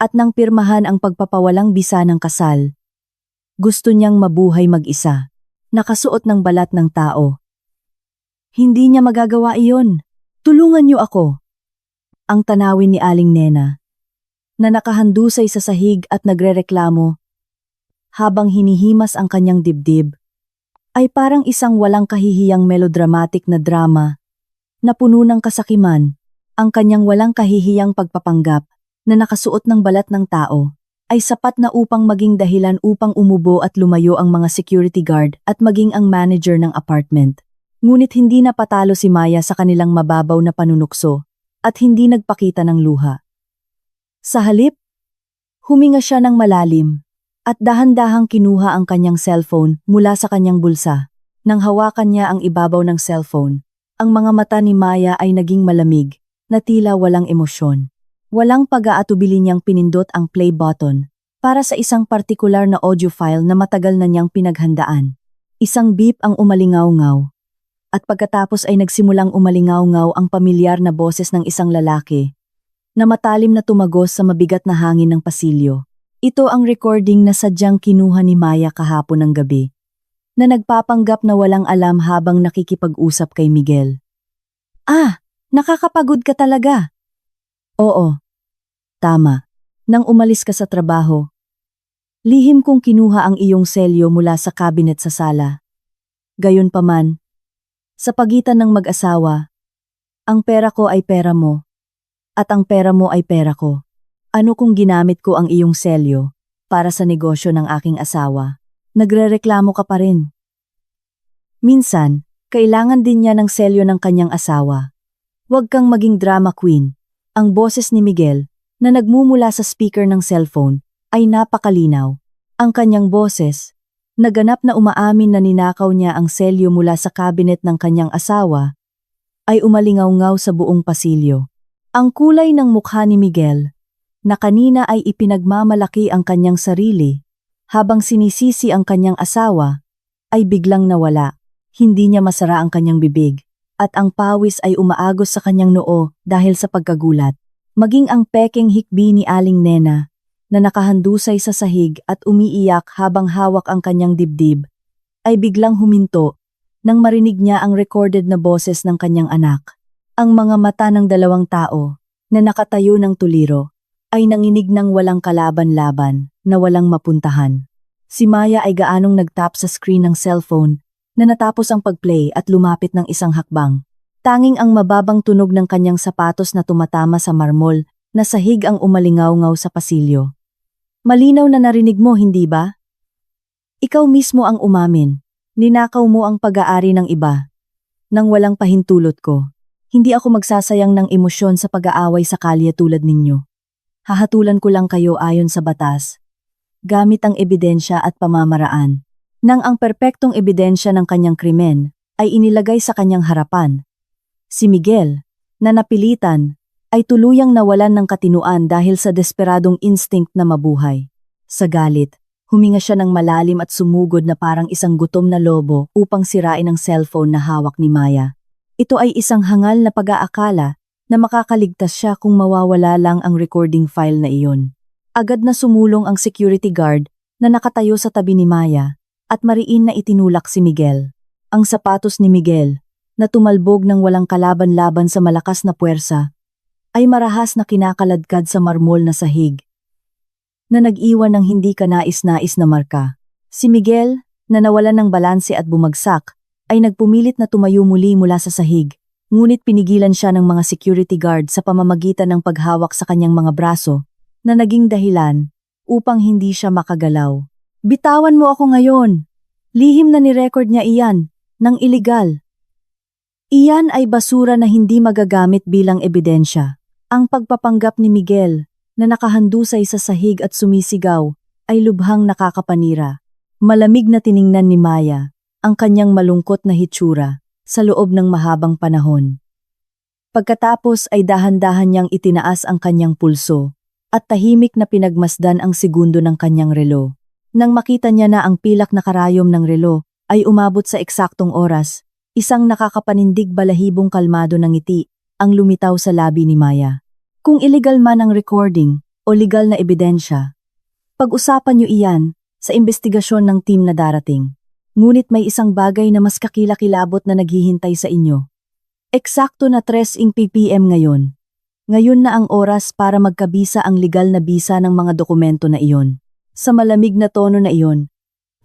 Speaker 1: at nang pirmahan ang pagpapawalang bisa ng kasal. Gusto niyang mabuhay mag-isa, nakasuot ng balat ng tao. Hindi niya magagawa iyon. Tulungan niyo ako. Ang tanawin ni Aling Nena, na nakahandusay sa sahig at nagrereklamo, habang hinihimas ang kanyang dibdib, ay parang isang walang kahihiyang melodramatic na drama, na puno ng kasakiman, ang kanyang walang kahihiyang pagpapanggap, na nakasuot ng balat ng tao, ay sapat na upang maging dahilan upang umubo at lumayo ang mga security guard at maging ang manager ng apartment. Ngunit hindi na patalo si Maya sa kanilang mababaw na panunukso at hindi nagpakita ng luha. Sa halip, huminga siya ng malalim at dahan-dahang kinuha ang kanyang cellphone mula sa kanyang bulsa. Nang hawakan niya ang ibabaw ng cellphone, ang mga mata ni Maya ay naging malamig na tila walang emosyon. Walang pag-aatubili niyang pinindot ang play button para sa isang partikular na audio file na matagal na niyang pinaghandaan. Isang beep ang umalingaw-ngaw. At pagkatapos ay nagsimulang umalingaw-ngaw ang pamilyar na boses ng isang lalaki na matalim na tumagos sa mabigat na hangin ng pasilyo. Ito ang recording na sadyang kinuha ni Maya kahapon ng gabi, na nagpapanggap na walang alam habang nakikipag-usap kay Miguel. Ah, nakakapagod ka talaga. Oo. Tama. Nang umalis ka sa trabaho, lihim kong kinuha ang iyong selyo mula sa cabinet sa sala. Gayunpaman, sa pagitan ng mag-asawa, ang pera ko ay pera mo, at ang pera mo ay pera ko. Ano kung ginamit ko ang iyong selyo para sa negosyo ng aking asawa? Nagrereklamo ka pa rin. Minsan, Kailangan din niya ng selyo ng kanyang asawa. Huwag kang maging drama queen. Ang boses ni Miguel, na nagmumula sa speaker ng cellphone, ay napakalinaw. Ang kanyang boses, naganap na umaamin na ninakaw niya ang selyo mula sa cabinet ng kanyang asawa, ay umalingaw-ngaw sa buong pasilyo. Ang kulay ng mukha ni Miguel, na kanina ay ipinagmamalaki ang kanyang sarili, habang sinisisi ang kanyang asawa, ay biglang nawala. Hindi niya masara ang kanyang bibig, at ang pawis ay umaagos sa kanyang noo dahil sa pagkagulat. Maging ang pekeng hikbi ni Aling Nena, na nakahandusay sa sahig at umiiyak habang hawak ang kanyang dibdib, ay biglang huminto nang marinig niya ang recorded na boses ng kanyang anak. Ang mga mata ng dalawang tao, na nakatayo ng tuliro, ay nanginig ng walang kalaban-laban, na walang mapuntahan. Si Maya ay gaanong nagtap sa screen ng cellphone, na natapos ang pag-play at lumapit ng isang hakbang. Tanging ang mababang tunog ng kanyang sapatos na tumatama sa marmol na sahig ang umalingaw-ngaw sa pasilyo. Malinaw na narinig mo, hindi ba? Ikaw mismo ang umamin. Ninakaw mo ang pag-aari ng iba. Nang walang pahintulot ko, hindi ako magsasayang ng emosyon sa pag-aaway sa kalye tulad ninyo. Hahatulan ko lang kayo ayon sa batas, gamit ang ebidensya at pamamaraan. Nang ang perpektong ebidensya ng kanyang krimen ay inilagay sa kanyang harapan, si Miguel, na napilitan, ay tuluyang nawalan ng katinuan dahil sa desperadong instinct na mabuhay. Sa galit, huminga siya ng malalim at sumugod na parang isang gutom na lobo upang sirain ang cellphone na hawak ni Maya. Ito ay isang hangal na pag-aakala na makakaligtas siya kung mawawala lang ang recording file na iyon. Agad na sumulong ang security guard na nakatayo sa tabi ni Maya, at mariin na itinulak si Miguel. Ang sapatos ni Miguel, na tumalbog ng walang kalaban-laban sa malakas na puwersa, ay marahas na kinakaladkad sa marmol na sahig, na nag-iwan ng hindi kanais-nais na marka. Si Miguel, na nawalan ng balanse at bumagsak, ay nagpumilit na tumayo muli mula sa sahig, ngunit pinigilan siya ng mga security guard sa pamamagitan ng paghawak sa kanyang mga braso, na naging dahilan upang hindi siya makagalaw. Bitawan mo ako ngayon. Lihim na ni-record niya iyan, ng iligal. Iyan ay basura na hindi magagamit bilang ebidensya. Ang pagpapanggap ni Miguel, na nakahandusay sa sahig at sumisigaw, ay lubhang nakakapanira. Malamig na tiningnan ni Maya, ang kanyang malungkot na hitsura, sa loob ng mahabang panahon. Pagkatapos ay dahan-dahan niyang itinaas ang kanyang pulso, at tahimik na pinagmasdan ang segundo ng kanyang relo. Nang makita niya na ang pilak na karayom ng relo ay umabot sa eksaktong oras, isang nakakapanindig balahibong kalmado ng ngiti ang lumitaw sa labi ni Maya. Kung illegal man ang recording o legal na ebidensya, pag-usapan niyo iyan sa investigasyon ng team na darating. Ngunit may isang bagay na mas kakilakilabot na naghihintay sa inyo. Eksakto na 3 p.m. ngayon. Ngayon na ang oras para magkabisa ang legal na bisa ng mga dokumento na iyon. Sa malamig na tono na iyon,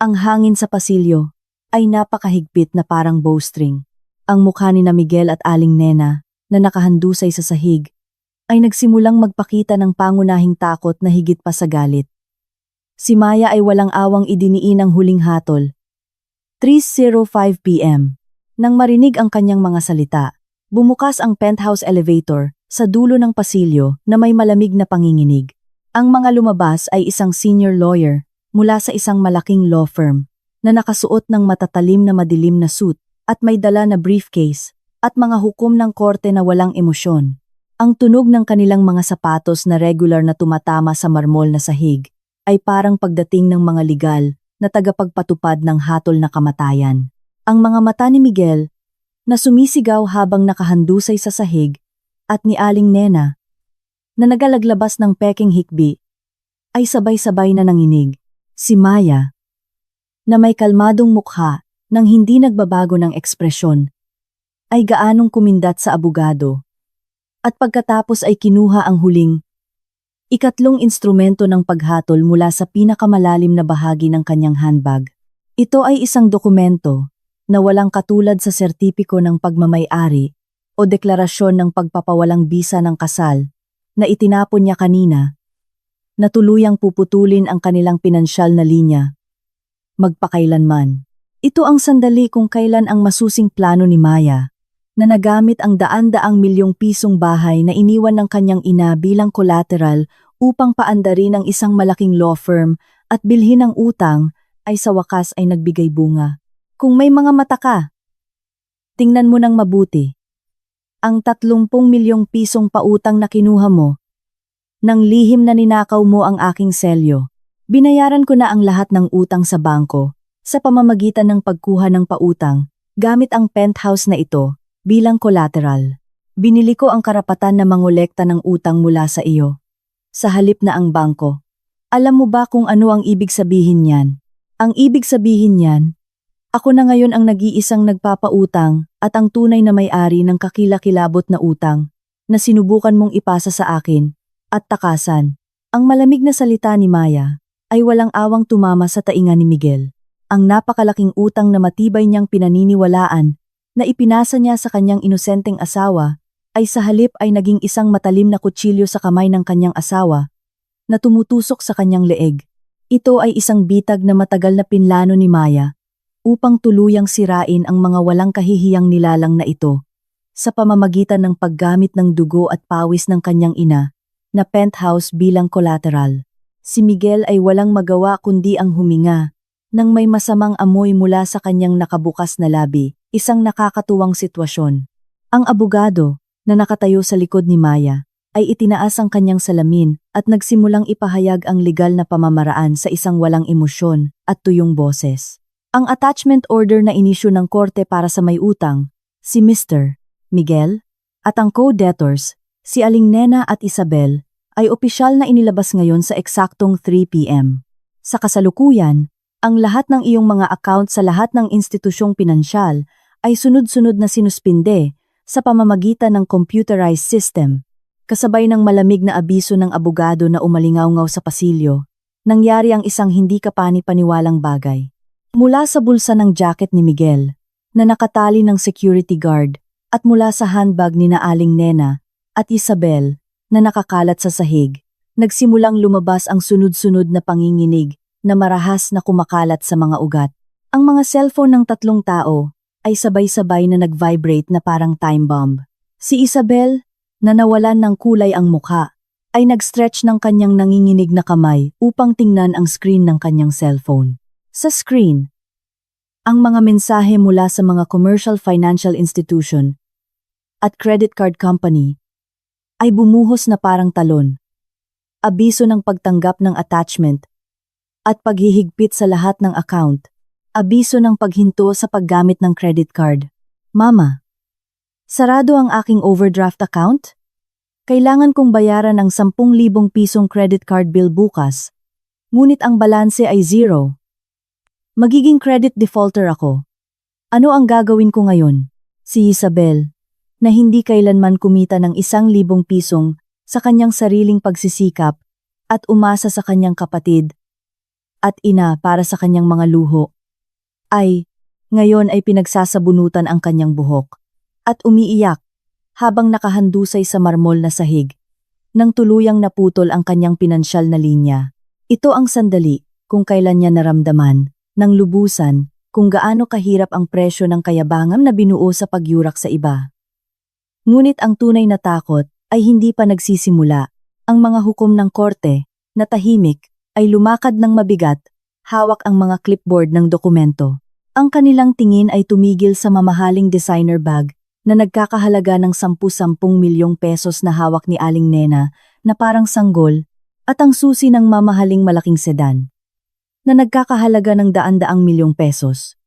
Speaker 1: ang hangin sa pasilyo ay napakahigpit na parang bowstring. Ang mukha ni na Miguel at Aling Nena, na nakahandusay sa sahig, ay nagsimulang magpakita ng pangunahing takot na higit pa sa galit. Si Maya ay walang awang idiniin ang huling hatol. 3:05 p.m. Nang marinig ang kanyang mga salita, bumukas ang penthouse elevator sa dulo ng pasilyo na may malamig na panginginig. Ang mga lumabas ay isang senior lawyer mula sa isang malaking law firm na nakasuot ng matatalim na madilim na suit at may dala na briefcase at mga hukom ng korte na walang emosyon. Ang tunog ng kanilang mga sapatos na regular na tumatama sa marmol na sahig ay parang pagdating ng mga legal na tagapagpatupad ng hatol na kamatayan. Ang mga mata ni Miguel, na sumisigaw habang nakahandusay sa sahig, at ni Aling Nena, na nagalaglabas ng peking hikbi, ay sabay-sabay na nanginig. Si Maya, na may kalmadong mukha nang hindi nagbabago ng ekspresyon, ay gaanong kumindat sa abogado. At pagkatapos ay kinuha ang huling, ikatlong instrumento ng paghatol mula sa pinakamalalim na bahagi ng kanyang handbag. Ito ay isang dokumento na walang katulad sa sertipiko ng pagmamay-ari o deklarasyon ng pagpapawalang bisa ng kasal na itinapon niya kanina, na tuluyang puputulin ang kanilang pinansyal na linya. Magpakailanman. Ito ang sandali kung kailan ang masusing plano ni Maya, na nagamit ang daan-daang milyong pisong bahay na iniwan ng kanyang ina bilang collateral upang paandarin ang isang malaking law firm at bilhin ang utang, ay sa wakas ay nagbigay bunga. Kung may mga mata ka, tingnan mo ng mabuti. Ang 30 milyong pisong pautang na kinuha mo, nang lihim na ninakaw mo ang aking selyo. Binayaran ko na ang lahat ng utang sa bangko, sa pamamagitan ng pagkuha ng pautang, gamit ang penthouse na ito, bilang collateral. Binili ko ang karapatan na mangolekta ng utang mula sa iyo. Sa halip na ang bangko. Alam mo ba kung ano ang ibig sabihin niyan? Ang ibig sabihin niyan, ako na ngayon ang nag-iisang nagpapautang at ang tunay na may-ari ng kakilakilabot na utang na sinubukan mong ipasa sa akin at takasan. Ang malamig na salita ni Maya ay walang awang tumama sa tainga ni Miguel. Ang napakalaking utang na matibay niyang pinaniniwalaan na ipinasa niya sa kanyang inosenteng asawa ay sa halip ay naging isang matalim na kutsilyo sa kamay ng kanyang asawa na tumutusok sa kanyang leeg. Ito ay isang bitag na matagal na pinlano ni Maya upang tuluyang sirain ang mga walang kahihiyang nilalang na ito sa pamamagitan ng paggamit ng dugo at pawis ng kanyang ina na penthouse bilang collateral. Si Miguel ay walang magawa kundi ang huminga nang may masamang amoy mula sa kanyang nakabukas na labi, isang nakakatuwang sitwasyon. Ang abogado na nakatayo sa likod ni Maya ay itinaas ang kanyang salamin at nagsimulang ipahayag ang legal na pamamaraan sa isang walang emosyon at tuyong boses. Ang attachment order na inisyu ng korte para sa may utang, si Mr. Miguel, at ang co-debtors, si Aling Nena at Isabel, ay opisyal na inilabas ngayon sa eksaktong 3 p.m. Sa kasalukuyan, ang lahat ng iyong mga account sa lahat ng institusyong pinansyal ay sunod-sunod na sinuspinde sa pamamagitan ng computerized system. Kasabay ng malamig na abiso ng abogado na umalingaw-ngaw sa pasilyo, nangyari ang isang hindi kapani-paniwalang bagay. Mula sa bulsa ng jacket ni Miguel, na nakatali ng security guard, at mula sa handbag ni na Aling Nena at Isabel na nakakalat sa sahig, nagsimulang lumabas ang sunod-sunod na panginginig na marahas na kumakalat sa mga ugat. Ang mga cellphone ng tatlong tao ay sabay-sabay na nag-vibrate na parang time bomb. Si Isabel, na nawalan ng kulay ang mukha, ay nag-stretch ng kanyang nanginginig na kamay upang tingnan ang screen ng kanyang cellphone. Sa screen, ang mga mensahe mula sa mga commercial financial institution at credit card company ay bumuhos na parang talon. Abiso ng pagtanggap ng attachment at paghihigpit sa lahat ng account. Abiso ng paghinto sa paggamit ng credit card. Mama, sarado ang aking overdraft account? Kailangan kong bayaran ang 10,000 pisong credit card bill bukas. Ngunit ang balanse ay 0. Magiging credit defaulter ako. Ano ang gagawin ko ngayon? Si Isabel, na hindi kailanman kumita ng 1,000 pisong sa kanyang sariling pagsisikap at umasa sa kanyang kapatid at ina para sa kanyang mga luho, ngayon ay pinagsasabunutan ang kanyang buhok at umiiyak habang nakahandusay sa marmol na sahig nang tuluyang naputol ang kanyang pinansyal na linya. Ito ang sandali kung kailan niya naramdaman ng lubusan kung gaano kahirap ang presyo ng kayabangan na binuo sa pagyurak sa iba. Ngunit ang tunay na takot ay hindi pa nagsisimula. Ang mga hukom ng korte na tahimik ay lumakad ng mabigat, hawak ang mga clipboard ng dokumento. Ang kanilang tingin ay tumigil sa mamahaling designer bag na nagkakahalaga ng 10-10 milyong pesos na hawak ni Aling Nena na parang sanggol at ang susi ng mamahaling malaking sedan na nagkakahalaga ng daan-daang milyong pesos.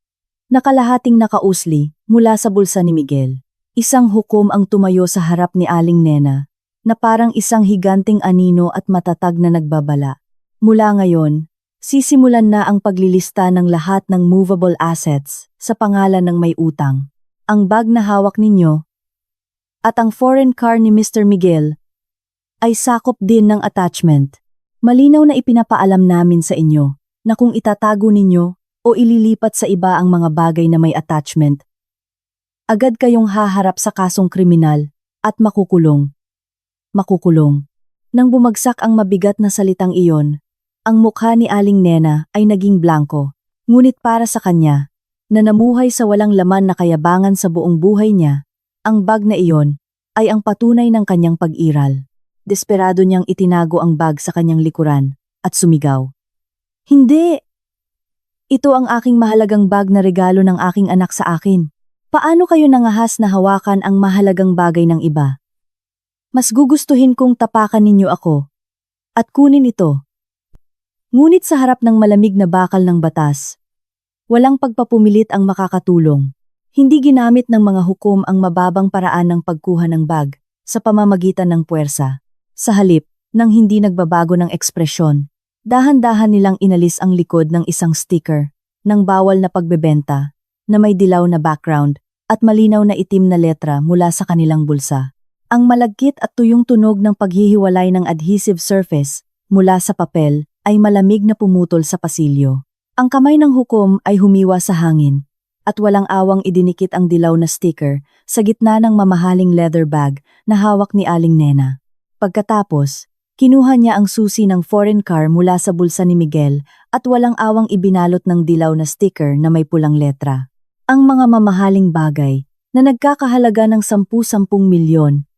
Speaker 1: Nakalahating nakausli mula sa bulsa ni Miguel. Isang hukom ang tumayo sa harap ni Aling Nena na parang isang higanting anino at matatag na nagbabala. Mula ngayon, sisimulan na ang paglilista ng lahat ng movable assets sa pangalan ng may utang. Ang bag na hawak ninyo at ang foreign car ni Mr. Miguel ay sakop din ng attachment. Malinaw na ipinapaalam namin sa inyo na kung itatago ninyo o ililipat sa iba ang mga bagay na may attachment, agad kayong haharap sa kasong kriminal at makukulong. Makukulong. Nang bumagsak ang mabigat na salitang iyon, ang mukha ni Aling Nena ay naging blanko. Ngunit para sa kanya, na namuhay sa walang laman na kayabangan sa buong buhay niya, ang bag na iyon ay ang patunay ng kanyang pag-iral. Desperado niyang itinago ang bag sa kanyang likuran at sumigaw. Hindi! Ito ang aking mahalagang bag na regalo ng aking anak sa akin. Paano kayo nangahas na hawakan ang mahalagang bagay ng iba? Mas gugustuhin kong tapakan ninyo ako at kunin ito. Ngunit sa harap ng malamig na bakal ng batas, walang pagpapumilit ang makakatulong. Hindi ginamit ng mga hukom ang mababang paraan ng pagkuha ng bag sa pamamagitan ng puwersa. Sa halip, nang hindi nagbabago ng ekspresyon, dahan-dahan nilang inalis ang likod ng isang sticker ng bawal na pagbebenta na may dilaw na background at malinaw na itim na letra mula sa kanilang bulsa. Ang malagkit at tuyong tunog ng paghihiwalay ng adhesive surface mula sa papel ay malamig na pumutol sa pasilyo. Ang kamay ng hukom ay humiwa sa hangin at walang awang idinikit ang dilaw na sticker sa gitna ng mamahaling leather bag na hawak ni Aling Nena. Pagkatapos, kinuha niya ang susi ng foreign car mula sa bulsa ni Miguel at walang awang ibinalot ng dilaw na sticker na may pulang letra. Ang mga mamahaling bagay na nagkakahalaga ng 10-10 milyon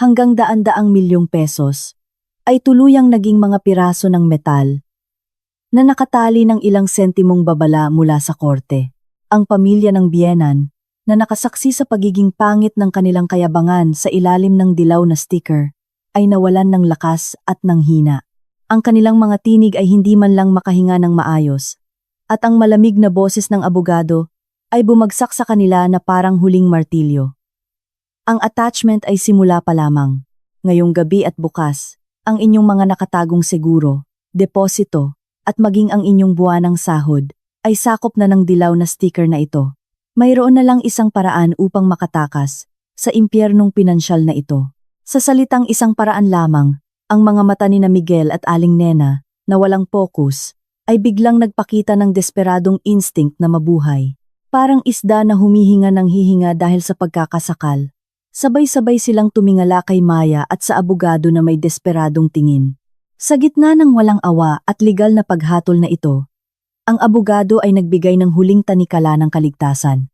Speaker 1: hanggang daan-daang milyong pesos ay tuluyang naging mga piraso ng metal na nakatali ng ilang sentimong babala mula sa korte. Ang pamilya ng biyenan na nakasaksi sa pagiging pangit ng kanilang kayabangan sa ilalim ng dilaw na sticker ay nawalan ng lakas at ng hina. Ang kanilang mga tinig ay hindi man lang makahinga ng maayos at ang malamig na boses ng abogado ay bumagsak sa kanila na parang huling martilyo. Ang attachment ay simula pa lamang. Ngayong gabi at bukas, ang inyong mga nakatagong seguro, deposito, at maging ang inyong buwanang sahod ay sakop na ng dilaw na sticker na ito. Mayroon na lang isang paraan upang makatakas sa impyernong pinansyal na ito. Sa salitang isang paraan lamang, ang mga mata ni na Miguel at Aling Nena na walang focus ay biglang nagpakita ng desperadong instinct na mabuhay. Parang isda na humihinga ng hihinga dahil sa pagkakasakal. Sabay-sabay silang tumingala kay Maya at sa abogado na may desperadong tingin. Sa gitna ng walang awa at legal na paghatol na ito, ang abogado ay nagbigay ng huling tanikala ng kaligtasan.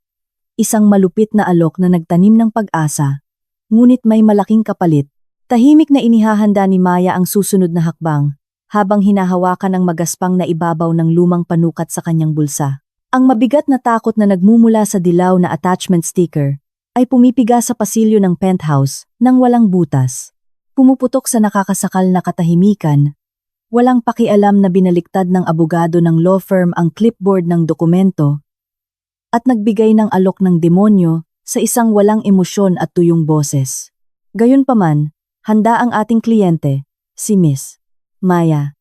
Speaker 1: Isang malupit na alok na nagtanim ng pag-asa, ngunit may malaking kapalit. Tahimik na inihahanda ni Maya ang susunod na hakbang, habang hinahawakan ang magaspang na ibabaw ng lumang panukat sa kanyang bulsa. Ang mabigat na takot na nagmumula sa dilaw na attachment sticker ay pumipiga sa pasilyo ng penthouse nang walang butas. Pumuputok sa nakakasakal na katahimikan. Walang pakialam na binaliktad ng abogado ng law firm ang clipboard ng dokumento at nagbigay ng alok ng demonyo sa isang walang emosyon at tuyong boses. Gayunpaman, handa ang ating kliyente, si Miss Maya,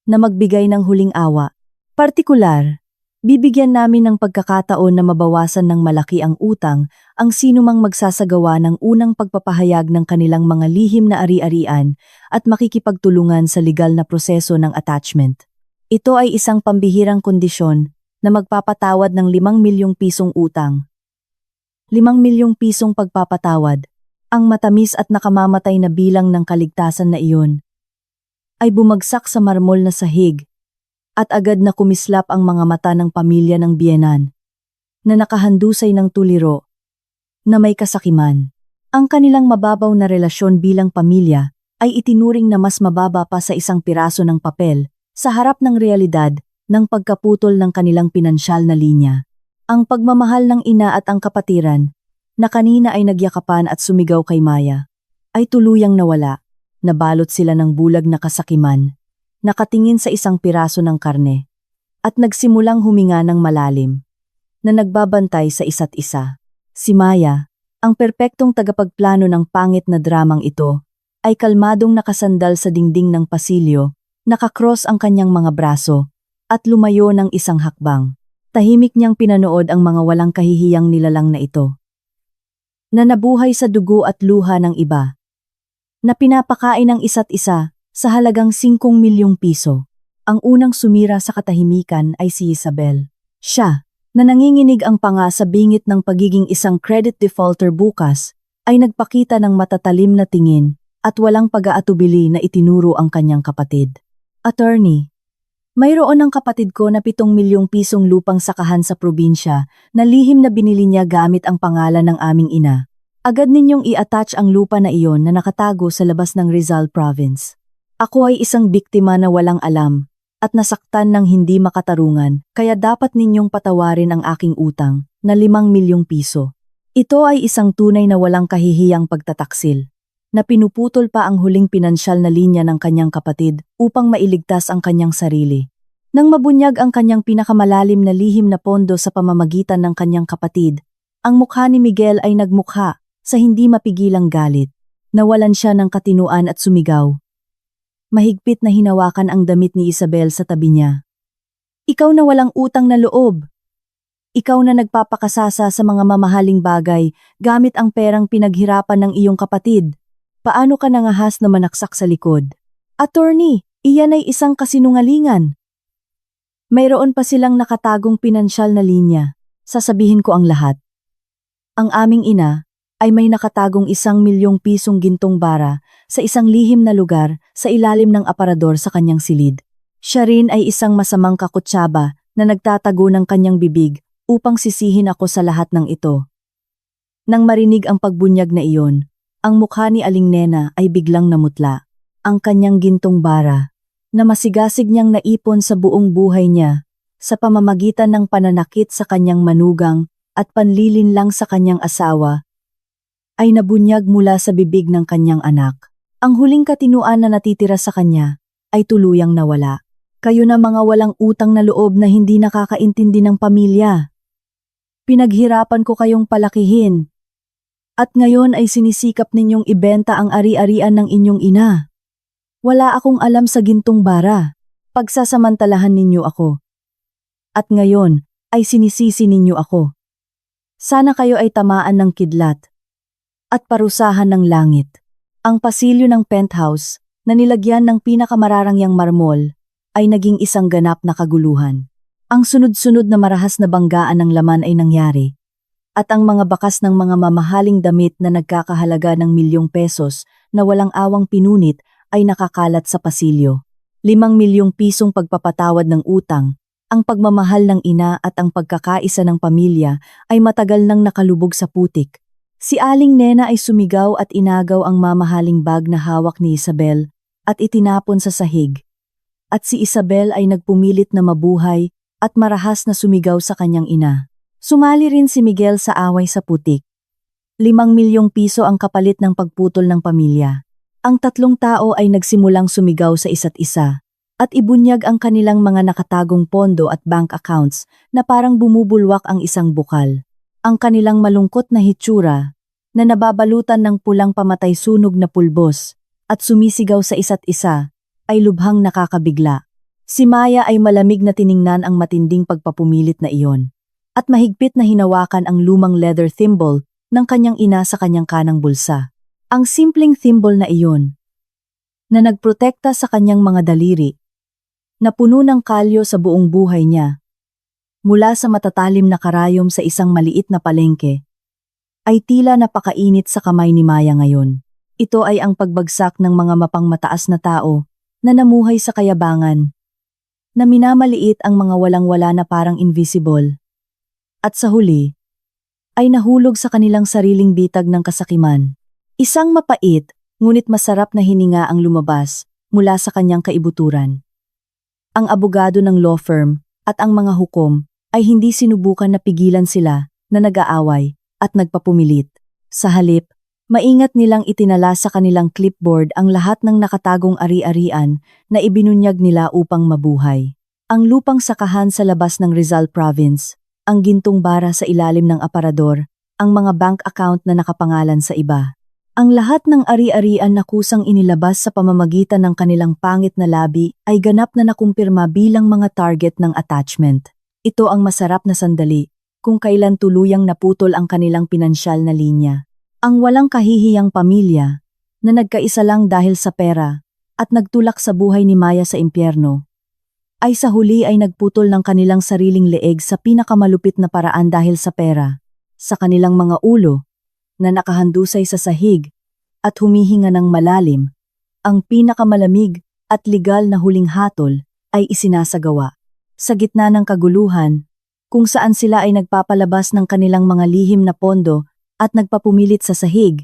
Speaker 1: na magbigay ng huling awa. Partikular, bibigyan namin ng pagkakataon na mabawasan ng malaki ang utang ang sinumang magsasagawa ng unang pagpapahayag ng kanilang mga lihim na ari-arian at makikipagtulungan sa legal na proseso ng attachment. Ito ay isang pambihirang kondisyon na magpapatawad ng 5 milyong pisong utang. 5 milyong pisong pagpapatawad, ang matamis at nakamamatay na bilang ng kaligtasan na iyon, ay bumagsak sa marmol na sahig at agad na kumislap ang mga mata ng pamilya ng biyenan na nakahandusay ng tuliro na may kasakiman. Ang kanilang mababaw na relasyon bilang pamilya ay itinuring na mas mababa pa sa isang piraso ng papel sa harap ng realidad ng pagkaputol ng kanilang pinansyal na linya. Ang pagmamahal ng ina at ang kapatiran, na kanina ay nagyakapan at sumigaw kay Maya, ay tuluyang nawala. Nabalot sila ng bulag na kasakiman, nakatingin sa isang piraso ng karne, at nagsimulang huminga ng malalim, na nagbabantay sa isa't isa. Si Maya, ang perpektong tagapagplano ng pangit na dramang ito, ay kalmadong nakasandal sa dingding ng pasilyo, nakakross ang kanyang mga braso, at lumayo ng isang hakbang. Tahimik niyang pinanood ang mga walang kahihiyang nilalang na ito, na nabuhay sa dugo at luha ng iba, na pinapakain ng isa't isa sa halagang 5 milyong piso. Ang unang sumira sa katahimikan ay si Isabel. Siya, na nanginginig ang panga sa bingit ng pagiging isang credit defaulter bukas, ay nagpakita ng matatalim na tingin at walang pag-aatubili na itinuro ang kanyang kapatid. Attorney, Mayroon ng kapatid ko na 7 milyong pisong lupang sakahan sa probinsya na lihim na binili niya gamit ang pangalan ng aming ina. Agad ninyong i-attach ang lupa na iyon na nakatago sa labas ng Rizal Province. Ako ay isang biktima na walang alam at nasaktan ng hindi makatarungan, kaya dapat ninyong patawarin ang aking utang na 5 milyong piso. Ito ay isang tunay na walang kahihiyang pagtataksil, na pinuputol pa ang huling pinansyal na linya ng kanyang kapatid upang mailigtas ang kanyang sarili. Nang mabunyag ang kanyang pinakamalalim na lihim na pondo sa pamamagitan ng kanyang kapatid, ang mukha ni Miguel ay nagmukha sa hindi mapigilang galit. Nawalan siya ng katinuan at sumigaw. Mahigpit na hinawakan ang damit ni Isabel sa tabi niya. Ikaw na walang utang na loob. Ikaw na nagpapakasasa sa mga mamahaling bagay gamit ang perang pinaghirapan ng iyong kapatid. Paano ka nangahas na manaksak sa likod? Attorney, iyan ay isang kasinungalingan. Mayroon pa silang nakatagong pinansyal na linya. Sasabihin ko ang lahat. Ang aming ina ay may nakatagong 1 milyong pisong gintong bara sa isang lihim na lugar sa ilalim ng aparador sa kanyang silid. Siya rin ay isang masamang kakutsaba na nagtatago ng kanyang bibig upang sisihin ako sa lahat ng ito. Nang marinig ang pagbunyag na iyon, ang mukha ni Aling Nena ay biglang namutla. Ang kanyang gintong bara, na masigasig niyang naipon sa buong buhay niya, sa pamamagitan ng pananakit sa kanyang manugang at panlilinlang sa kanyang asawa, ay nabunyag mula sa bibig ng kanyang anak. Ang huling katinuan na natitira sa kanya ay tuluyang nawala. Kayo na mga walang utang na loob na hindi nakakaintindi ng pamilya. Pinaghirapan ko kayong palakihin. At ngayon ay sinisikap ninyong ibenta ang ari-arian ng inyong ina. Wala akong alam sa gintong bara. Pagsasamantalahan ninyo ako. At ngayon ay sinisisi ninyo ako. Sana kayo ay tamaan ng kidlat at parusahan ng langit. Ang pasilyo ng penthouse na nilagyan ng pinakamararangyang marmol ay naging isang ganap na kaguluhan. Ang sunod-sunod na marahas na banggaan ng laman ay nangyari. At ang mga bakas ng mga mamahaling damit na nagkakahalaga ng 1 milyong pesos na walang awang pinunit ay nakakalat sa pasilyo. 5 milyong pisong pagpapatawad ng utang, ang pagmamahal ng ina at ang pagkakaisa ng pamilya ay matagal nang nakalubog sa putik. Si Aling Nena ay sumigaw at inagaw ang mamahaling bag na hawak ni Isabel at itinapon sa sahig. At si Isabel ay nagpumilit na mabuhay at marahas na sumigaw sa kanyang ina. Sumali rin si Miguel sa away sa putik. 5 milyong piso ang kapalit ng pagputol ng pamilya. Ang tatlong tao ay nagsimulang sumigaw sa isa't isa at ibunyag ang kanilang mga nakatagong pondo at bank accounts na parang bumubulwak ang isang bukal. Ang kanilang malungkot na hitsura na nababalutan ng pulang pamatay sunog na pulbos at sumisigaw sa isa't isa ay lubhang nakakabigla. Si Maya ay malamig na tiningnan ang matinding pagpapumilit na iyon at mahigpit na hinawakan ang lumang leather thimble ng kanyang ina sa kanyang kanang bulsa. Ang simpleng thimble na iyon, na nagprotekta sa kanyang mga daliri, na puno ng kalyo sa buong buhay niya, mula sa matatalim na karayom sa isang maliit na palengke, ay tila napakainit sa kamay ni Maya ngayon. Ito ay ang pagbagsak ng mga mapangmataas na tao na namuhay sa kayabangan, na minamaliit ang mga walang-wala na parang invisible. At sa huli, ay nahulog sa kanilang sariling bitag ng kasakiman. Isang mapait, ngunit masarap na hininga ang lumabas mula sa kanyang kaibuturan. Ang abogado ng law firm at ang mga hukom ay hindi sinubukan na pigilan sila na nag-aaway at nagpapumilit. Sa halip, maingat nilang itinala sa kanilang clipboard ang lahat ng nakatagong ari-arian na ibinunyag nila upang mabuhay. Ang lupang sakahan sa labas ng Rizal Province, ang gintong bara sa ilalim ng aparador, ang mga bank account na nakapangalan sa iba. Ang lahat ng ari-arian na kusang inilabas sa pamamagitan ng kanilang pangit na labi ay ganap na nakumpirma bilang mga target ng attachment. Ito ang masarap na sandali kung kailan tuluyang naputol ang kanilang pinansyal na linya. Ang walang kahihiyang pamilya na nagkaisa lang dahil sa pera at nagtulak sa buhay ni Maya sa impyerno, ay sa huli ay nagputol ng kanilang sariling leeg sa pinakamalupit na paraan dahil sa pera, sa kanilang mga ulo na nakahandusay sa sahig at humihinga ng malalim, ang pinakamalamig at legal na huling hatol ay isinasagawa. Sa gitna ng kaguluhan, kung saan sila ay nagpapalabas ng kanilang mga lihim na pondo at nagpapumilit sa sahig,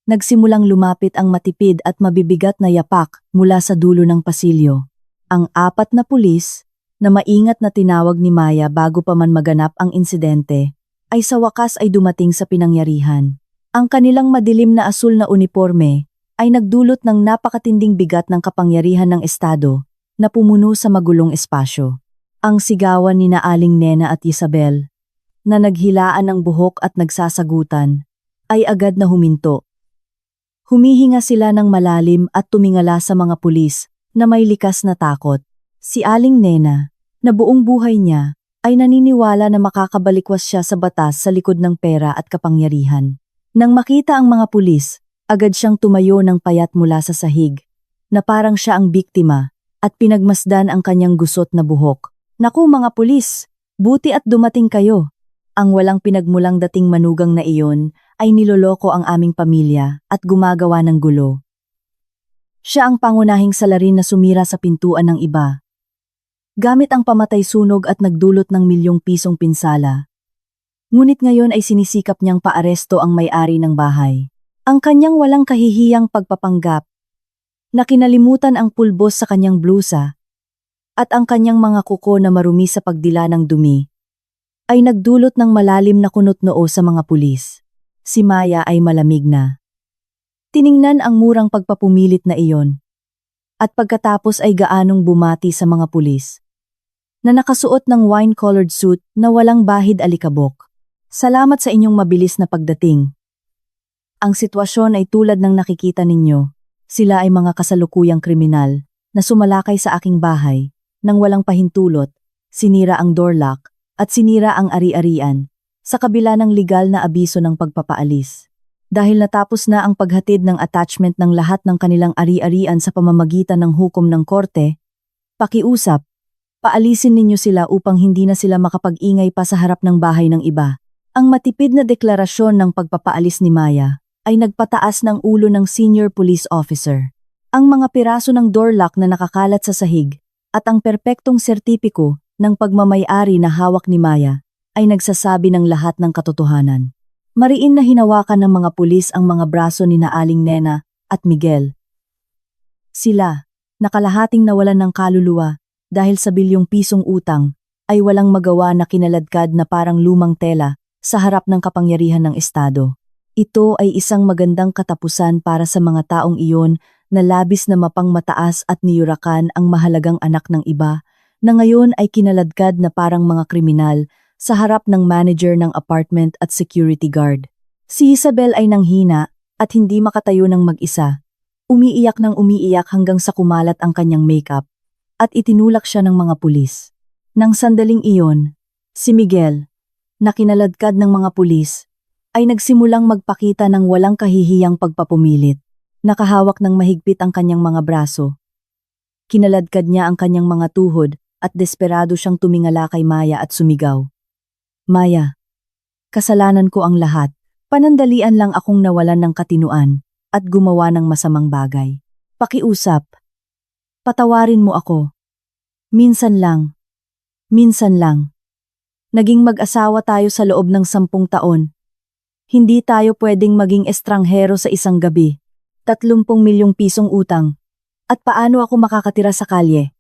Speaker 1: nagsimulang lumapit ang matipid at mabibigat na yapak mula sa dulo ng pasilyo. Ang 4 na pulis, na maingat na tinawag ni Maya bago pa man maganap ang insidente, ay sa wakas ay dumating sa pinangyarihan. Ang kanilang madilim na asul na uniforme ay nagdulot ng napakatinding bigat ng kapangyarihan ng Estado na pumuno sa magulong espasyo. Ang sigawan ni Aling Nena at Isabel, na naghilaan ng buhok at nagsasagutan, ay agad na huminto. Humihinga sila ng malalim at tumingala sa mga pulis na may likas na takot. Si Aling Nena, na buong buhay niya, ay naniniwala na makakabalikwas siya sa batas sa likod ng pera at kapangyarihan. Nang makita ang mga pulis, agad siyang tumayo ng payat mula sa sahig, na parang siya ang biktima, at pinagmasdan ang kanyang gusot na buhok. Naku mga pulis, buti at dumating kayo. Ang walang pinagmulang dating manugang na iyon ay niloloko ang aming pamilya at gumagawa ng gulo. Siya ang pangunahing salarin na sumira sa pintuan ng iba, gamit ang pamatay sunog at nagdulot ng milyong pisong pinsala. Ngunit ngayon ay sinisikap niyang paaresto ang may-ari ng bahay. Ang kanyang walang kahihiyang pagpapanggap, na kinalimutan ang pulbos sa kanyang blusa, at ang kanyang mga kuko na marumi sa pagdila ng dumi, ay nagdulot ng malalim na kunot-noo sa mga pulis. Si Maya ay malamig na. Tiningnan ang murang pagpapumilit na iyon, at pagkatapos ay gaanong bumati sa mga pulis, na nakasuot ng wine-colored suit na walang bahid alikabok. Salamat sa inyong mabilis na pagdating. Ang sitwasyon ay tulad ng nakikita ninyo. Sila ay mga kasalukuyang kriminal na sumalakay sa aking bahay nang walang pahintulot, sinira ang door lock at sinira ang ari-arian sa kabila ng legal na abiso ng pagpapaalis. Dahil natapos na ang paghatid ng attachment ng lahat ng kanilang ari-arian sa pamamagitan ng hukom ng korte, pakiusap, paalisin ninyo sila upang hindi na sila makapag-ingay pa sa harap ng bahay ng iba. Ang matipid na deklarasyon ng pagpapaalis ni Maya ay nagpataas ng ulo ng senior police officer. Ang mga piraso ng door lock na nakakalat sa sahig at ang perpektong sertipiko ng pagmamay-ari na hawak ni Maya ay nagsasabi ng lahat ng katotohanan. Mariin na hinawakan ng mga pulis ang mga braso ni Aling Nena at Miguel. Sila, nakalahating nawalan ng kaluluwa dahil sa bilyong pisong utang, ay walang magawa na kinaladkad na parang lumang tela sa harap ng kapangyarihan ng Estado. Ito ay isang magandang katapusan para sa mga taong iyon na labis na mapangmataas at niyurakan ang mahalagang anak ng iba, na ngayon ay kinaladkad na parang mga kriminal sa harap ng manager ng apartment at security guard. Si Isabel ay nanghina at hindi makatayo ng mag-isa. Umiiyak ng umiiyak hanggang sa kumalat ang kanyang makeup at itinulak siya ng mga pulis. Nang sandaling iyon, si Miguel, na kinaladkad ng mga pulis, ay nagsimulang magpakita ng walang kahihiyang pagpapumilit. Nakahawak ng mahigpit ang kanyang mga braso. Kinaladkad niya ang kanyang mga tuhod at desperado siyang tumingala kay Maya at sumigaw. Maya, kasalanan ko ang lahat. Panandalian lang akong nawalan ng katinuan at gumawa ng masamang bagay. Pakiusap. Patawarin mo ako. Minsan lang. Minsan lang. Naging mag-asawa tayo sa loob ng 10 taon. Hindi tayo pwedeng maging estranghero sa isang gabi. 30 milyong pisong utang. At paano ako makakatira sa kalye?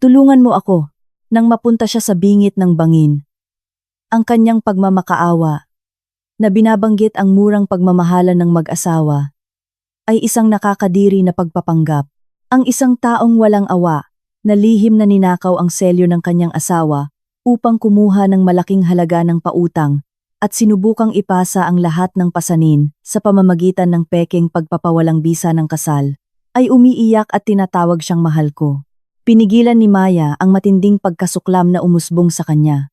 Speaker 1: Tulungan mo ako. Nang mapunta siya sa bingit ng bangin. Ang kanyang pagmamakaawa, na binabanggit ang murang pagmamahalan ng mag-asawa, ay isang nakakadiri na pagpapanggap. Ang isang taong walang awa, na lihim na ninakaw ang selyo ng kanyang asawa upang kumuha ng malaking halaga ng pautang at sinubukang ipasa ang lahat ng pasanin sa pamamagitan ng pekeng pagpapawalang bisa ng kasal, ay umiiyak at tinatawag siyang mahal ko. Pinigilan ni Maya ang matinding pagkasuklam na umusbong sa kanya,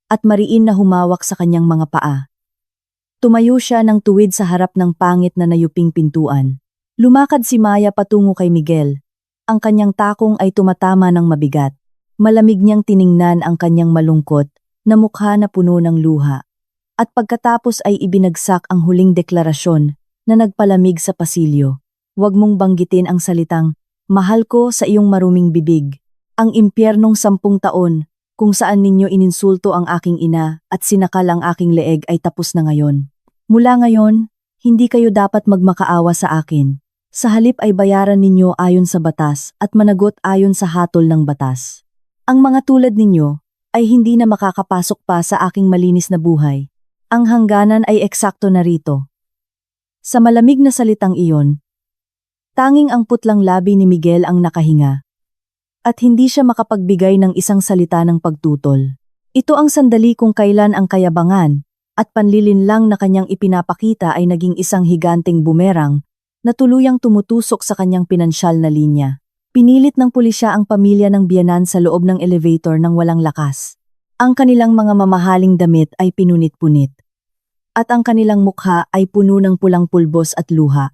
Speaker 1: at mariin na humawak sa kanyang mga paa. Tumayo siya ng tuwid sa harap ng pangit na nayuping pintuan. Lumakad si Maya patungo kay Miguel. Ang kanyang takong ay tumatama ng mabigat. Malamig niyang tiningnan ang kanyang malungkot na mukha na puno ng luha. At pagkatapos ay ibinagsak ang huling deklarasyon na nagpalamig sa pasilyo. Huwag mong banggitin ang salitang, mahal ko sa iyong maruming bibig. Ang impyernong 10 taon, kung saan ninyo ininsulto ang aking ina at sinakal ang aking leeg ay tapos na ngayon. Mula ngayon, hindi kayo dapat magmakaawa sa akin. Sa halip ay bayaran ninyo ayon sa batas at managot ayon sa hatol ng batas. Ang mga tulad ninyo ay hindi na makakapasok pa sa aking malinis na buhay. Ang hangganan ay eksakto na rito. Sa malamig na salitang iyon, tanging ang putlang labi ni Miguel ang nakahinga. At hindi siya makapagbigay ng isang salita ng pagtutol. Ito ang sandali kung kailan ang kayabangan at panlilinlang na kanyang ipinapakita ay naging isang higanteng bumerang na tuluyang tumutusok sa kanyang pinansyal na linya. Pinilit ng pulisya ang pamilya ng biyenan sa loob ng elevator ng walang lakas. Ang kanilang mga mamahaling damit ay pinunit-punit. At ang kanilang mukha ay puno ng pulang pulbos at luha.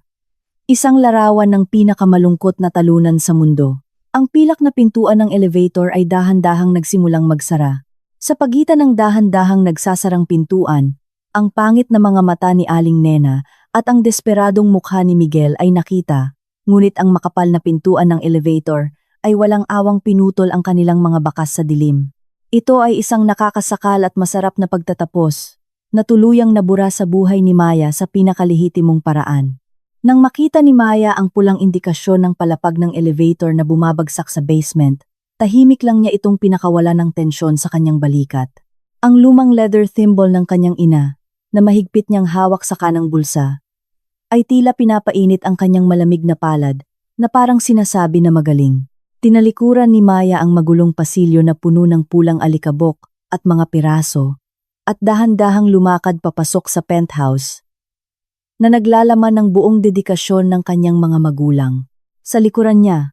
Speaker 1: Isang larawan ng pinakamalungkot na talunan sa mundo. Ang pilak na pintuan ng elevator ay dahan-dahang nagsimulang magsara. Sa pagitan ng dahan-dahang nagsasarang pintuan, ang pangit na mga mata ni Aling Nena at ang desperadong mukha ni Miguel ay nakita, ngunit ang makapal na pintuan ng elevator ay walang awang pinutol ang kanilang mga bakas sa dilim. Ito ay isang nakakasakal at masarap na pagtatapos, na tuluyang nabura sa buhay ni Maya sa pinakalihitimong paraan. Nang makita ni Maya ang pulang indikasyon ng palapag ng elevator na bumabagsak sa basement, tahimik lang niya itong pinakawala ng tensyon sa kanyang balikat. Ang lumang leather thimble ng kanyang ina, na mahigpit niyang hawak sa kanang bulsa, ay tila pinapainit ang kanyang malamig na palad, na parang sinasabi na magaling. Tinalikuran ni Maya ang magulong pasilyo na puno ng pulang alikabok at mga piraso, at dahan-dahang lumakad papasok sa penthouse, na naglalaman ng buong dedikasyon ng kanyang mga magulang. Sa likuran niya,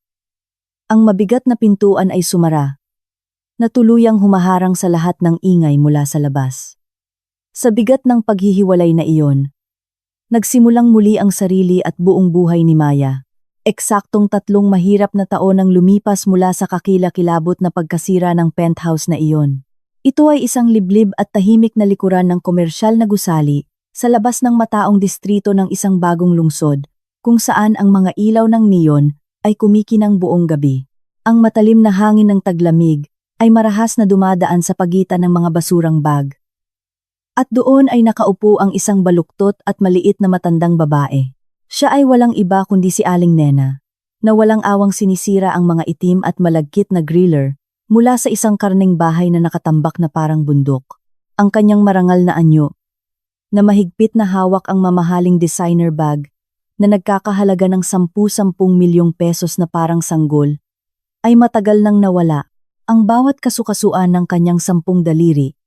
Speaker 1: ang mabigat na pintuan ay sumara, na tuluyang humaharang sa lahat ng ingay mula sa labas. Sa bigat ng paghihiwalay na iyon, nagsimulang muli ang sarili at buong buhay ni Maya. Eksaktong 3 mahirap na taon ang lumipas mula sa kakilakilabot na pagkasira ng penthouse na iyon. Ito ay isang liblib at tahimik na likuran ng komersyal na gusali, sa labas ng mataong distrito ng isang bagong lungsod, kung saan ang mga ilaw ng neon ay kumikinang buong gabi. Ang matalim na hangin ng taglamig ay marahas na dumadaan sa pagitan ng mga basurang bag. At doon ay nakaupo ang isang baluktot at maliit na matandang babae. Siya ay walang iba kundi si Aling Nena, na walang awang sinisira ang mga itim at malagkit na griller mula sa isang karneng bahay na nakatambak na parang bundok. Ang kanyang marangal na anyo, na mahigpit na hawak ang mamahaling designer bag na nagkakahalaga ng 10-10 milyong pesos na parang sanggol, ay matagal nang nawala. Ang bawat kasukasuan ng kanyang 10 daliri,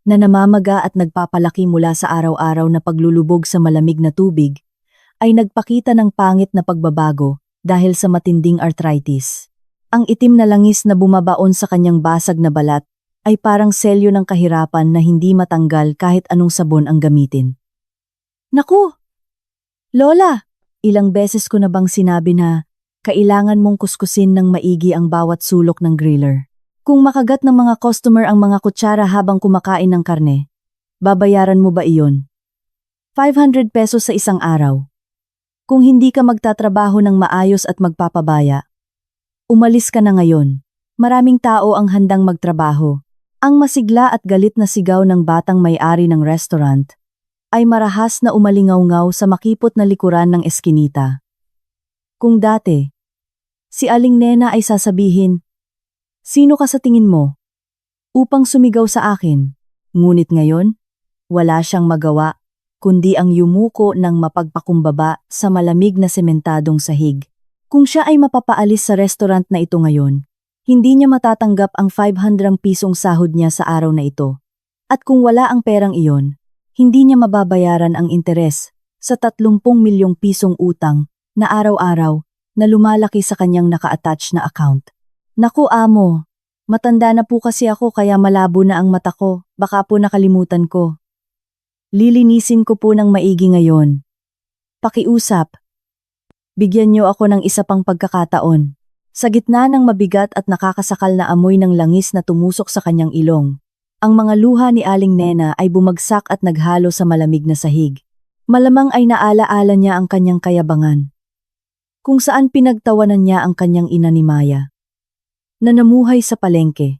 Speaker 1: na namamaga at nagpapalaki mula sa araw-araw na paglulubog sa malamig na tubig, ay nagpakita ng pangit na pagbabago dahil sa matinding arthritis. Ang itim na langis na bumabaon sa kanyang basag na balat ay parang selyo ng kahirapan na hindi matanggal kahit anong sabon ang gamitin. Naku! Lola! Ilang beses ko na bang sinabi na kailangan mong kuskusin ng maigi ang bawat sulok ng griller. Kung makagat ng mga customer ang mga kutsara habang kumakain ng karne, babayaran mo ba iyon? 500 pesos sa isang araw. Kung hindi ka magtatrabaho ng maayos at magpapabaya, umalis ka na ngayon. Maraming tao ang handang magtrabaho. Ang masigla at galit na sigaw ng batang may-ari ng restaurant ay marahas na umalingaw-ngaw sa makipot na likuran ng eskinita. Kung dati, si Aling Nena ay sasabihin, "Sino ka sa tingin mo?" upang sumigaw sa akin. Ngunit ngayon, wala siyang magawa, kundi ang yumuko ng mapagpakumbaba sa malamig na sementadong sahig. Kung siya ay mapapaalis sa restaurant na ito ngayon, hindi niya matatanggap ang 500 pisong sahod niya sa araw na ito. At kung wala ang perang iyon, hindi niya mababayaran ang interes sa 30 milyong pisong utang na araw-araw na lumalaki sa kanyang naka-attach na account. Naku amo, matanda na po kasi ako kaya malabo na ang mata ko, baka po nakalimutan ko. Lilinisin ko po ng maigi ngayon. Pakiusap. Bigyan niyo ako ng isa pang pagkakataon. Sa gitna ng mabigat at nakakasakal na amoy ng langis na tumusok sa kanyang ilong, ang mga luha ni Aling Nena ay bumagsak at naghalo sa malamig na sahig. Malamang ay naalaala niya ang kanyang kayabangan, kung saan pinagtawanan niya ang kanyang ina ni Maya. na namuhay sa palengke.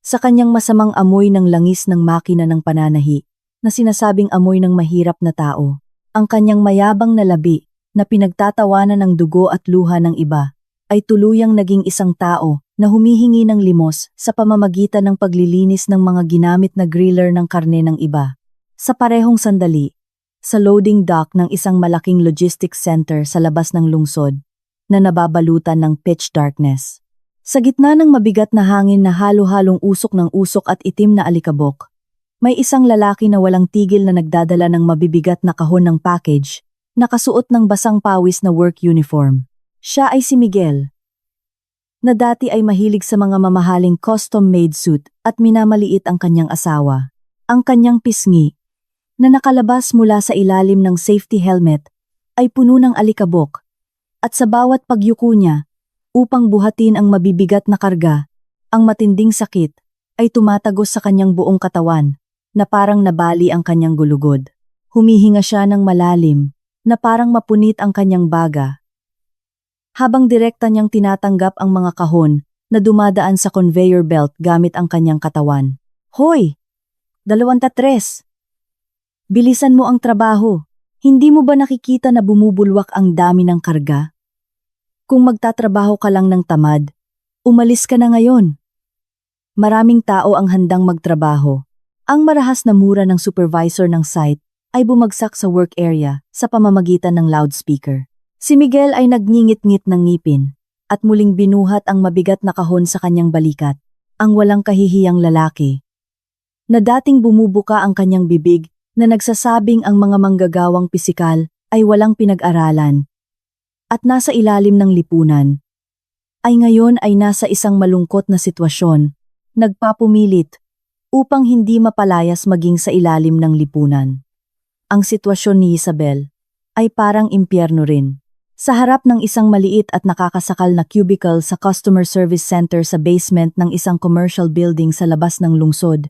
Speaker 1: Sa kanyang masamang amoy ng langis ng makina ng pananahi, na sinasabing amoy ng mahirap na tao, ang kanyang mayabang na labi na pinagtatawanan ng dugo at luha ng iba, ay tuluyang naging isang tao na humihingi ng limos sa pamamagitan ng paglilinis ng mga ginamit na griller ng karne ng iba. Sa parehong sandali, sa loading dock ng isang malaking logistics center sa labas ng lungsod, na nababalutan ng pitch darkness. Sa gitna ng mabigat na hangin na halo-halong usok ng usok at itim na alikabok, may isang lalaki na walang tigil na nagdadala ng mabibigat na kahon ng package, nakasuot ng basang pawis na work uniform. Siya ay si Miguel, na dati ay mahilig sa mga mamahaling custom-made suit at minamaliit ang kanyang asawa. Ang kanyang pisngi, na nakalabas mula sa ilalim ng safety helmet, ay puno ng alikabok, at sa bawat pagyuko niya, upang buhatin ang mabibigat na karga, ang matinding sakit ay tumatagos sa kanyang buong katawan, na parang nabali ang kanyang gulugod. Humihinga siya ng malalim, na parang mapunit ang kanyang baga, habang direkta niyang tinatanggap ang mga kahon na dumadaan sa conveyor belt gamit ang kanyang katawan. Hoy! 23! Bilisan mo ang trabaho. Hindi mo ba nakikita na bumubulwak ang dami ng karga? Kung magtatrabaho ka lang ng tamad, umalis ka na ngayon. Maraming tao ang handang magtrabaho. Ang marahas na mura ng supervisor ng site ay bumagsak sa work area sa pamamagitan ng loudspeaker. Si Miguel ay nagngingit-ngit ng ngipin at muling binuhat ang mabigat na kahon sa kanyang balikat, ang walang kahihiyang lalaki, na dating bumubuka ang kanyang bibig na nagsasabing ang mga manggagawang pisikal ay walang pinag-aralan at nasa ilalim ng lipunan, ay ngayon ay nasa isang malungkot na sitwasyon, nagpapumilit upang hindi mapalayas maging sa ilalim ng lipunan. Ang sitwasyon ni Isabel ay parang impyerno rin. Sa harap ng isang maliit at nakakasakal na cubicle sa customer service center sa basement ng isang commercial building sa labas ng lungsod,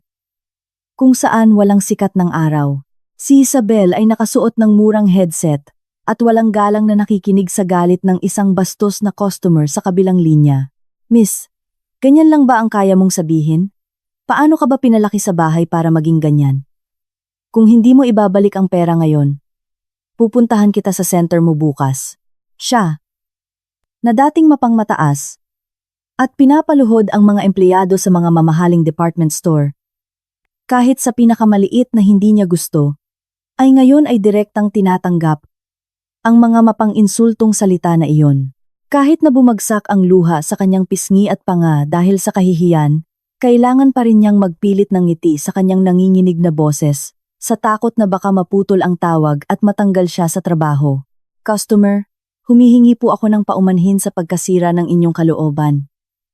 Speaker 1: kung saan walang sikat ng araw, si Isabel ay nakasuot ng murang headset at walang galang na nakikinig sa galit ng isang bastos na customer sa kabilang linya. Miss, ganyan lang ba ang kaya mong sabihin? Paano ka ba pinalaki sa bahay para maging ganyan? Kung hindi mo ibabalik ang pera ngayon, pupuntahan kita sa center mo bukas. Siya, na dating mapangmataas, at pinapaluhod ang mga empleyado sa mga mamahaling department store, kahit sa pinakamaliit na hindi niya gusto, ay ngayon ay direktang tinatanggap ang mga mapang-insultong salita na iyon. Kahit na bumagsak ang luha sa kanyang pisngi at panga dahil sa kahihiyan, kailangan pa rin niyang magpilit ng ngiti sa kanyang nanginginig na boses, sa takot na baka maputol ang tawag at matanggal siya sa trabaho. Customer, humihingi po ako ng paumanhin sa pagkasira ng inyong kalooban.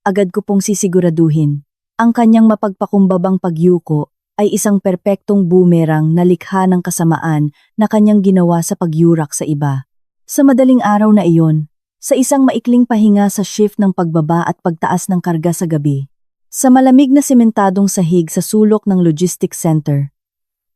Speaker 1: Agad ko pong sisiguraduhin. Ang kanyang mapagpakumbabang pagyuko ay isang perpektong boomerang na likha ng kasamaan na kanyang ginawa sa pagyurak sa iba. Sa madaling araw na iyon, sa isang maikling pahinga sa shift ng pagbaba at pagtaas ng karga sa gabi, sa malamig na sementadong sahig sa sulok ng logistics center,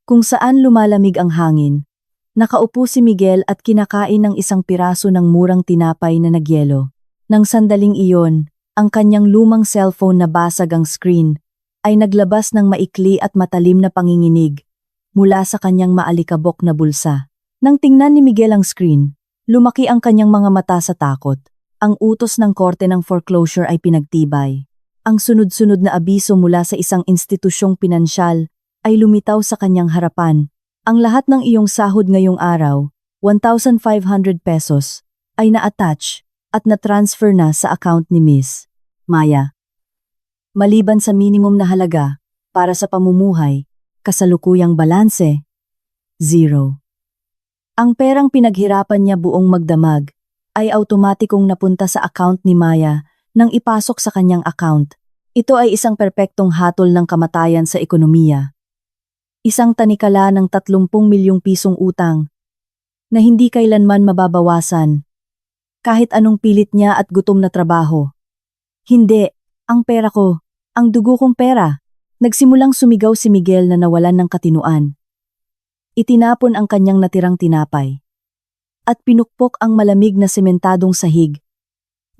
Speaker 1: kung saan lumalamig ang hangin, nakaupo si Miguel at kinakain ng isang piraso ng murang tinapay na nagyelo. Nang sandaling iyon, ang kanyang lumang cellphone na basag ang screen ay naglabas ng maikli at matalim na panginginig mula sa kanyang maalikabok na bulsa. Nang tingnan ni Miguel ang screen, lumaki ang kanyang mga mata sa takot. Ang utos ng korte ng foreclosure ay pinagtibay. Ang sunod-sunod na abiso mula sa isang institusyong pinansyal ay lumitaw sa kanyang harapan. Ang lahat ng iyong sahod ngayong araw, 1,500 pesos, ay na-attach at na-transfer na sa account ni Miss Maya. Maliban sa minimum na halaga para sa pamumuhay, kasalukuyang balanse, 0. Ang perang pinaghirapan niya buong magdamag ay automatikong napunta sa account ni Maya nang ipasok sa kanyang account. Ito ay isang perpektong hatol ng kamatayan sa ekonomiya. Isang tanikala ng 30 milyong pisong utang na hindi kailanman mababawasan kahit anong pilit niya at gutom na trabaho. Hindi, ang pera ko, ang dugo kong pera. Nagsimulang sumigaw si Miguel na nawalan ng katinuan. Itinapon ang kanyang natirang tinapay at pinukpok ang malamig na sementadong sahig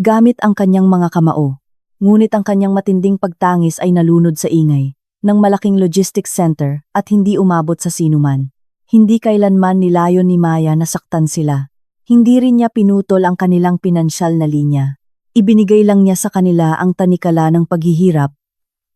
Speaker 1: gamit ang kanyang mga kamao. ngunit ang kanyang matinding pagtangis ay nalunod sa ingay ng malaking logistics center at hindi umabot sa sinuman. Hindi kailanman nilayon ni Maya na saktan sila. Hindi rin niya pinutol ang kanilang pinansyal na linya. Ibinigay lang niya sa kanila ang tanikala ng paghihirap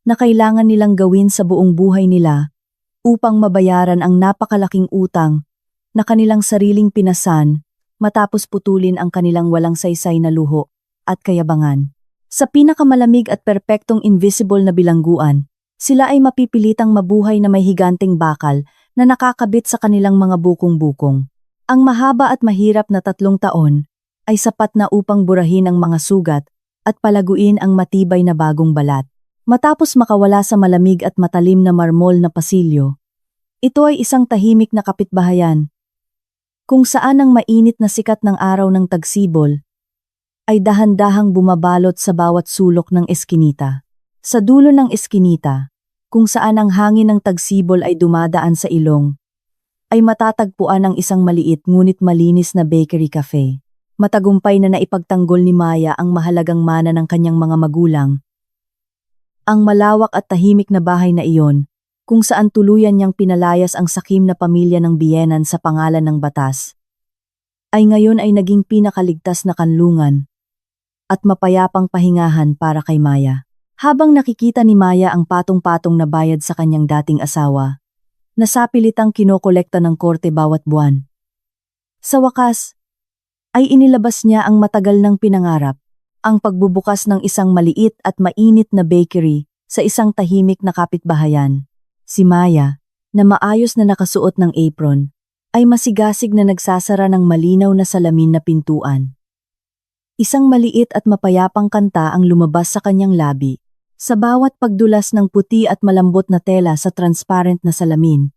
Speaker 1: na kailangan nilang gawin sa buong buhay nila upang mabayaran ang napakalaking utang na kanilang sariling pinasan matapos putulin ang kanilang walang saysay na luho at kayabangan. Sa pinakamalamig at perpektong invisible na bilangguan, sila ay mapipilitang mabuhay na may higanting bakal na nakakabit sa kanilang mga bukong-bukong. Ang mahaba at mahirap na 3 taon ay sapat na upang burahin ang mga sugat at palaguin ang matibay na bagong balat. Matapos makawala sa malamig at matalim na marmol na pasilyo, ito ay isang tahimik na kapitbahayan kung saan ang mainit na sikat ng araw ng tagsibol ay dahan-dahang bumabalot sa bawat sulok ng eskinita. Sa dulo ng eskinita, kung saan ang hangin ng tagsibol ay dumadaan sa ilong, ay matatagpuan ang isang maliit ngunit malinis na bakery cafe. Matagumpay na naipagtanggol ni Maya ang mahalagang mana ng kanyang mga magulang. Ang malawak at tahimik na bahay na iyon, kung saan tuluyan niyang pinalayas ang sakim na pamilya ng biyenan sa pangalan ng batas, ay ngayon ay naging pinakaligtas na kanlungan at mapayapang pahingahan para kay Maya. Habang nakikita ni Maya ang patong-patong na bayad sa kanyang dating asawa, nasapilitang kinokolekta ng korte bawat buwan. Sa wakas, ay inilabas niya ang matagal ng pinangarap, ang pagbubukas ng isang maliit at mainit na bakery sa isang tahimik na kapitbahayan. Si Maya, na maayos na nakasuot ng apron, ay masigasig na nagsasara ng malinaw na salamin na pintuan. Isang maliit at mapayapang kanta ang lumabas sa kanyang labi. Sa bawat pagdulas ng puti at malambot na tela sa transparent na salamin,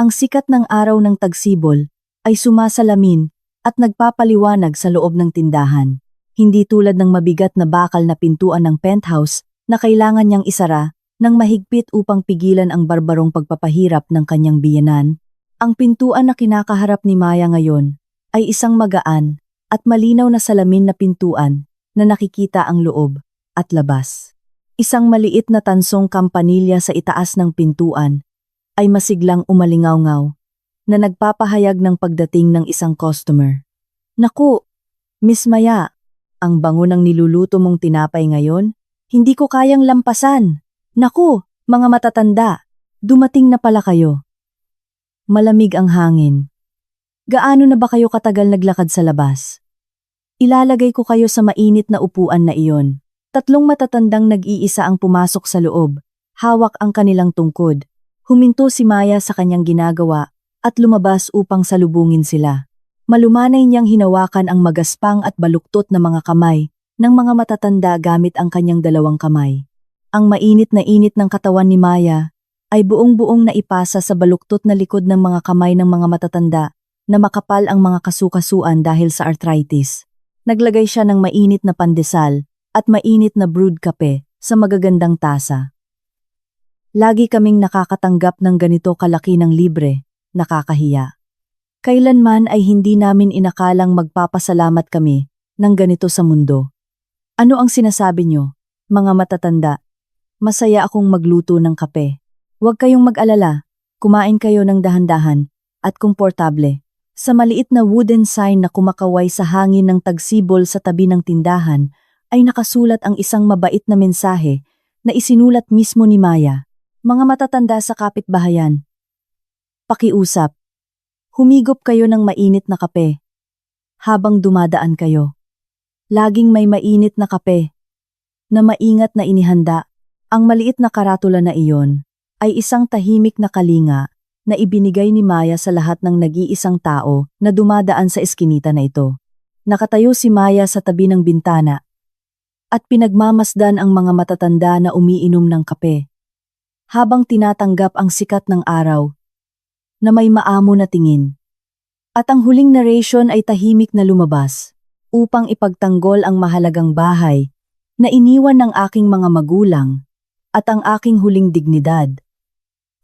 Speaker 1: ang sikat ng araw ng tagsibol ay sumasalamin at nagpapaliwanag sa loob ng tindahan. Hindi tulad ng mabigat na bakal na pintuan ng penthouse na kailangan niyang isara ng mahigpit upang pigilan ang barbarong pagpapahirap ng kanyang biyenan. Ang pintuan na kinakaharap ni Maya ngayon ay isang magaan at malinaw na salamin na pintuan na nakikita ang loob at labas. Isang maliit na tansong kampanilya sa itaas ng pintuan ay masiglang umalingaw-ngaw na nagpapahayag ng pagdating ng isang customer. Naku, Miss Maya, ang bango ng niluluto mong tinapay ngayon, hindi ko kayang lampasan. Naku, mga matatanda, dumating na pala kayo. Malamig ang hangin. Gaano na ba kayo katagal naglakad sa labas? Ilalagay ko kayo sa mainit na upuan na iyon. 3 matatandang nag-iisa ang pumasok sa loob, hawak ang kanilang tungkod. Huminto si Maya sa kanyang ginagawa at lumabas upang salubungin sila. Malumanay niyang hinawakan ang magaspang at baluktot na mga kamay ng mga matatanda gamit ang kanyang 2 kamay. Ang mainit na init ng katawan ni Maya ay buong-buong naipasa sa baluktot na likod ng mga kamay ng mga matatanda na makapal ang mga kasukasuan dahil sa arthritis. Naglagay siya ng mainit na pandesal at mainit na brewed kape sa magagandang tasa. Lagi kaming nakakatanggap ng ganito kalaki ng libre, nakakahiya. Kailanman ay hindi namin inakalang magpapasalamat kami ng ganito sa mundo. Ano ang sinasabi niyo, mga matatanda? Masaya akong magluto ng kape. Huwag kayong mag-alala, kumain kayo ng dahan-dahan at komportable. Sa maliit na wooden sign na kumakaway sa hangin ng tagsibol sa tabi ng tindahan, ay nakasulat ang isang mabait na mensahe na isinulat mismo ni Maya. Mga matatanda sa kapitbahayan. Pakiusap. Humigop kayo ng mainit na kape habang dumadaan kayo. Laging may mainit na kape na maingat na inihanda. Ang maliit na karatula na iyon ay isang tahimik na kalinga na ibinigay ni Maya sa lahat ng nag-iisang tao na dumadaan sa eskinita na ito. Nakatayo si Maya sa tabi ng bintana at pinagmamasdan ang mga matatanda na umiinom ng kape, habang tinatanggap ang sikat ng araw na may maamo na tingin. At ang huling narration ay tahimik na lumabas upang ipagtanggol ang mahalagang bahay na iniwan ng aking mga magulang at ang aking huling dignidad.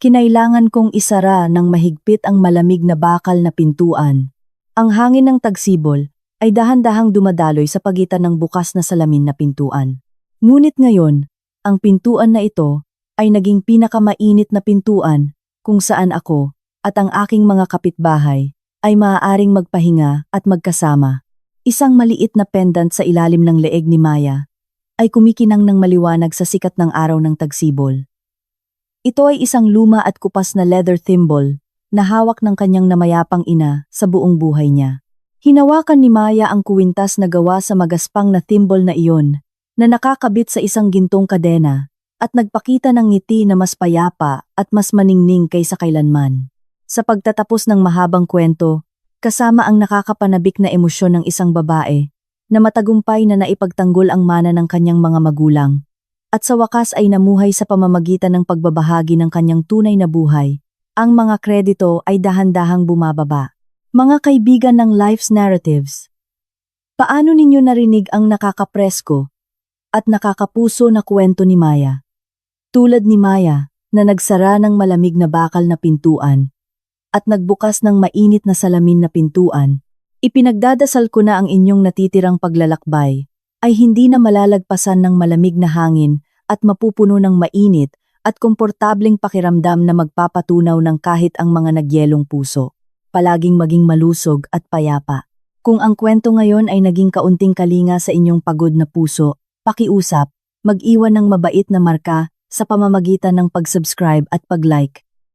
Speaker 1: Kinailangan kong isara ng mahigpit ang malamig na bakal na pintuan. Ang hangin ng tagsibol ay dahan-dahang dumadaloy sa pagitan ng bukas na salamin na pintuan. Ngunit ngayon, ang pintuan na ito ay naging pinakamainit na pintuan kung saan ako at ang aking mga kapitbahay ay maaaring magpahinga at magkasama. Isang maliit na pendant sa ilalim ng leeg ni Maya ay kumikinang ng maliwanag sa sikat ng araw ng tagsibol. Ito ay isang luma at kupas na leather thimble na hawak ng kanyang namayapang ina sa buong buhay niya. Hinawakan ni Maya ang kuwintas na gawa sa magaspang na thimble na iyon na nakakabit sa isang gintong kadena at nagpakita ng ngiti na mas payapa at mas maningning kaysa kailanman. Sa pagtatapos ng mahabang kwento, kasama ang nakakapanabik na emosyon ng isang babae na matagumpay na naipagtanggol ang mana ng kanyang mga magulang at sa wakas ay namuhay sa pamamagitan ng pagbabahagi ng kanyang tunay na buhay, ang mga kredito ay dahan-dahang bumababa. Mga kaibigan ng Life's Narratives, paano ninyo narinig ang nakakapresko at nakakapuso na kwento ni Maya? Tulad ni Maya na nagsara ng malamig na bakal na pintuan at nagbukas ng mainit na salamin na pintuan, ipinagdadasal ko na ang inyong natitirang paglalakbay ay hindi na malalagpasan ng malamig na hangin at mapupuno ng mainit at komportableng pakiramdam na magpapatunaw ng kahit ang mga nagyelong puso. Palaging maging malusog at payapa. Kung ang kwento ngayon ay naging kaunting kalinga sa inyong pagod na puso, pakiusap, mag-iwan ng mabait na marka sa pamamagitan ng pag-subscribe at pag-like.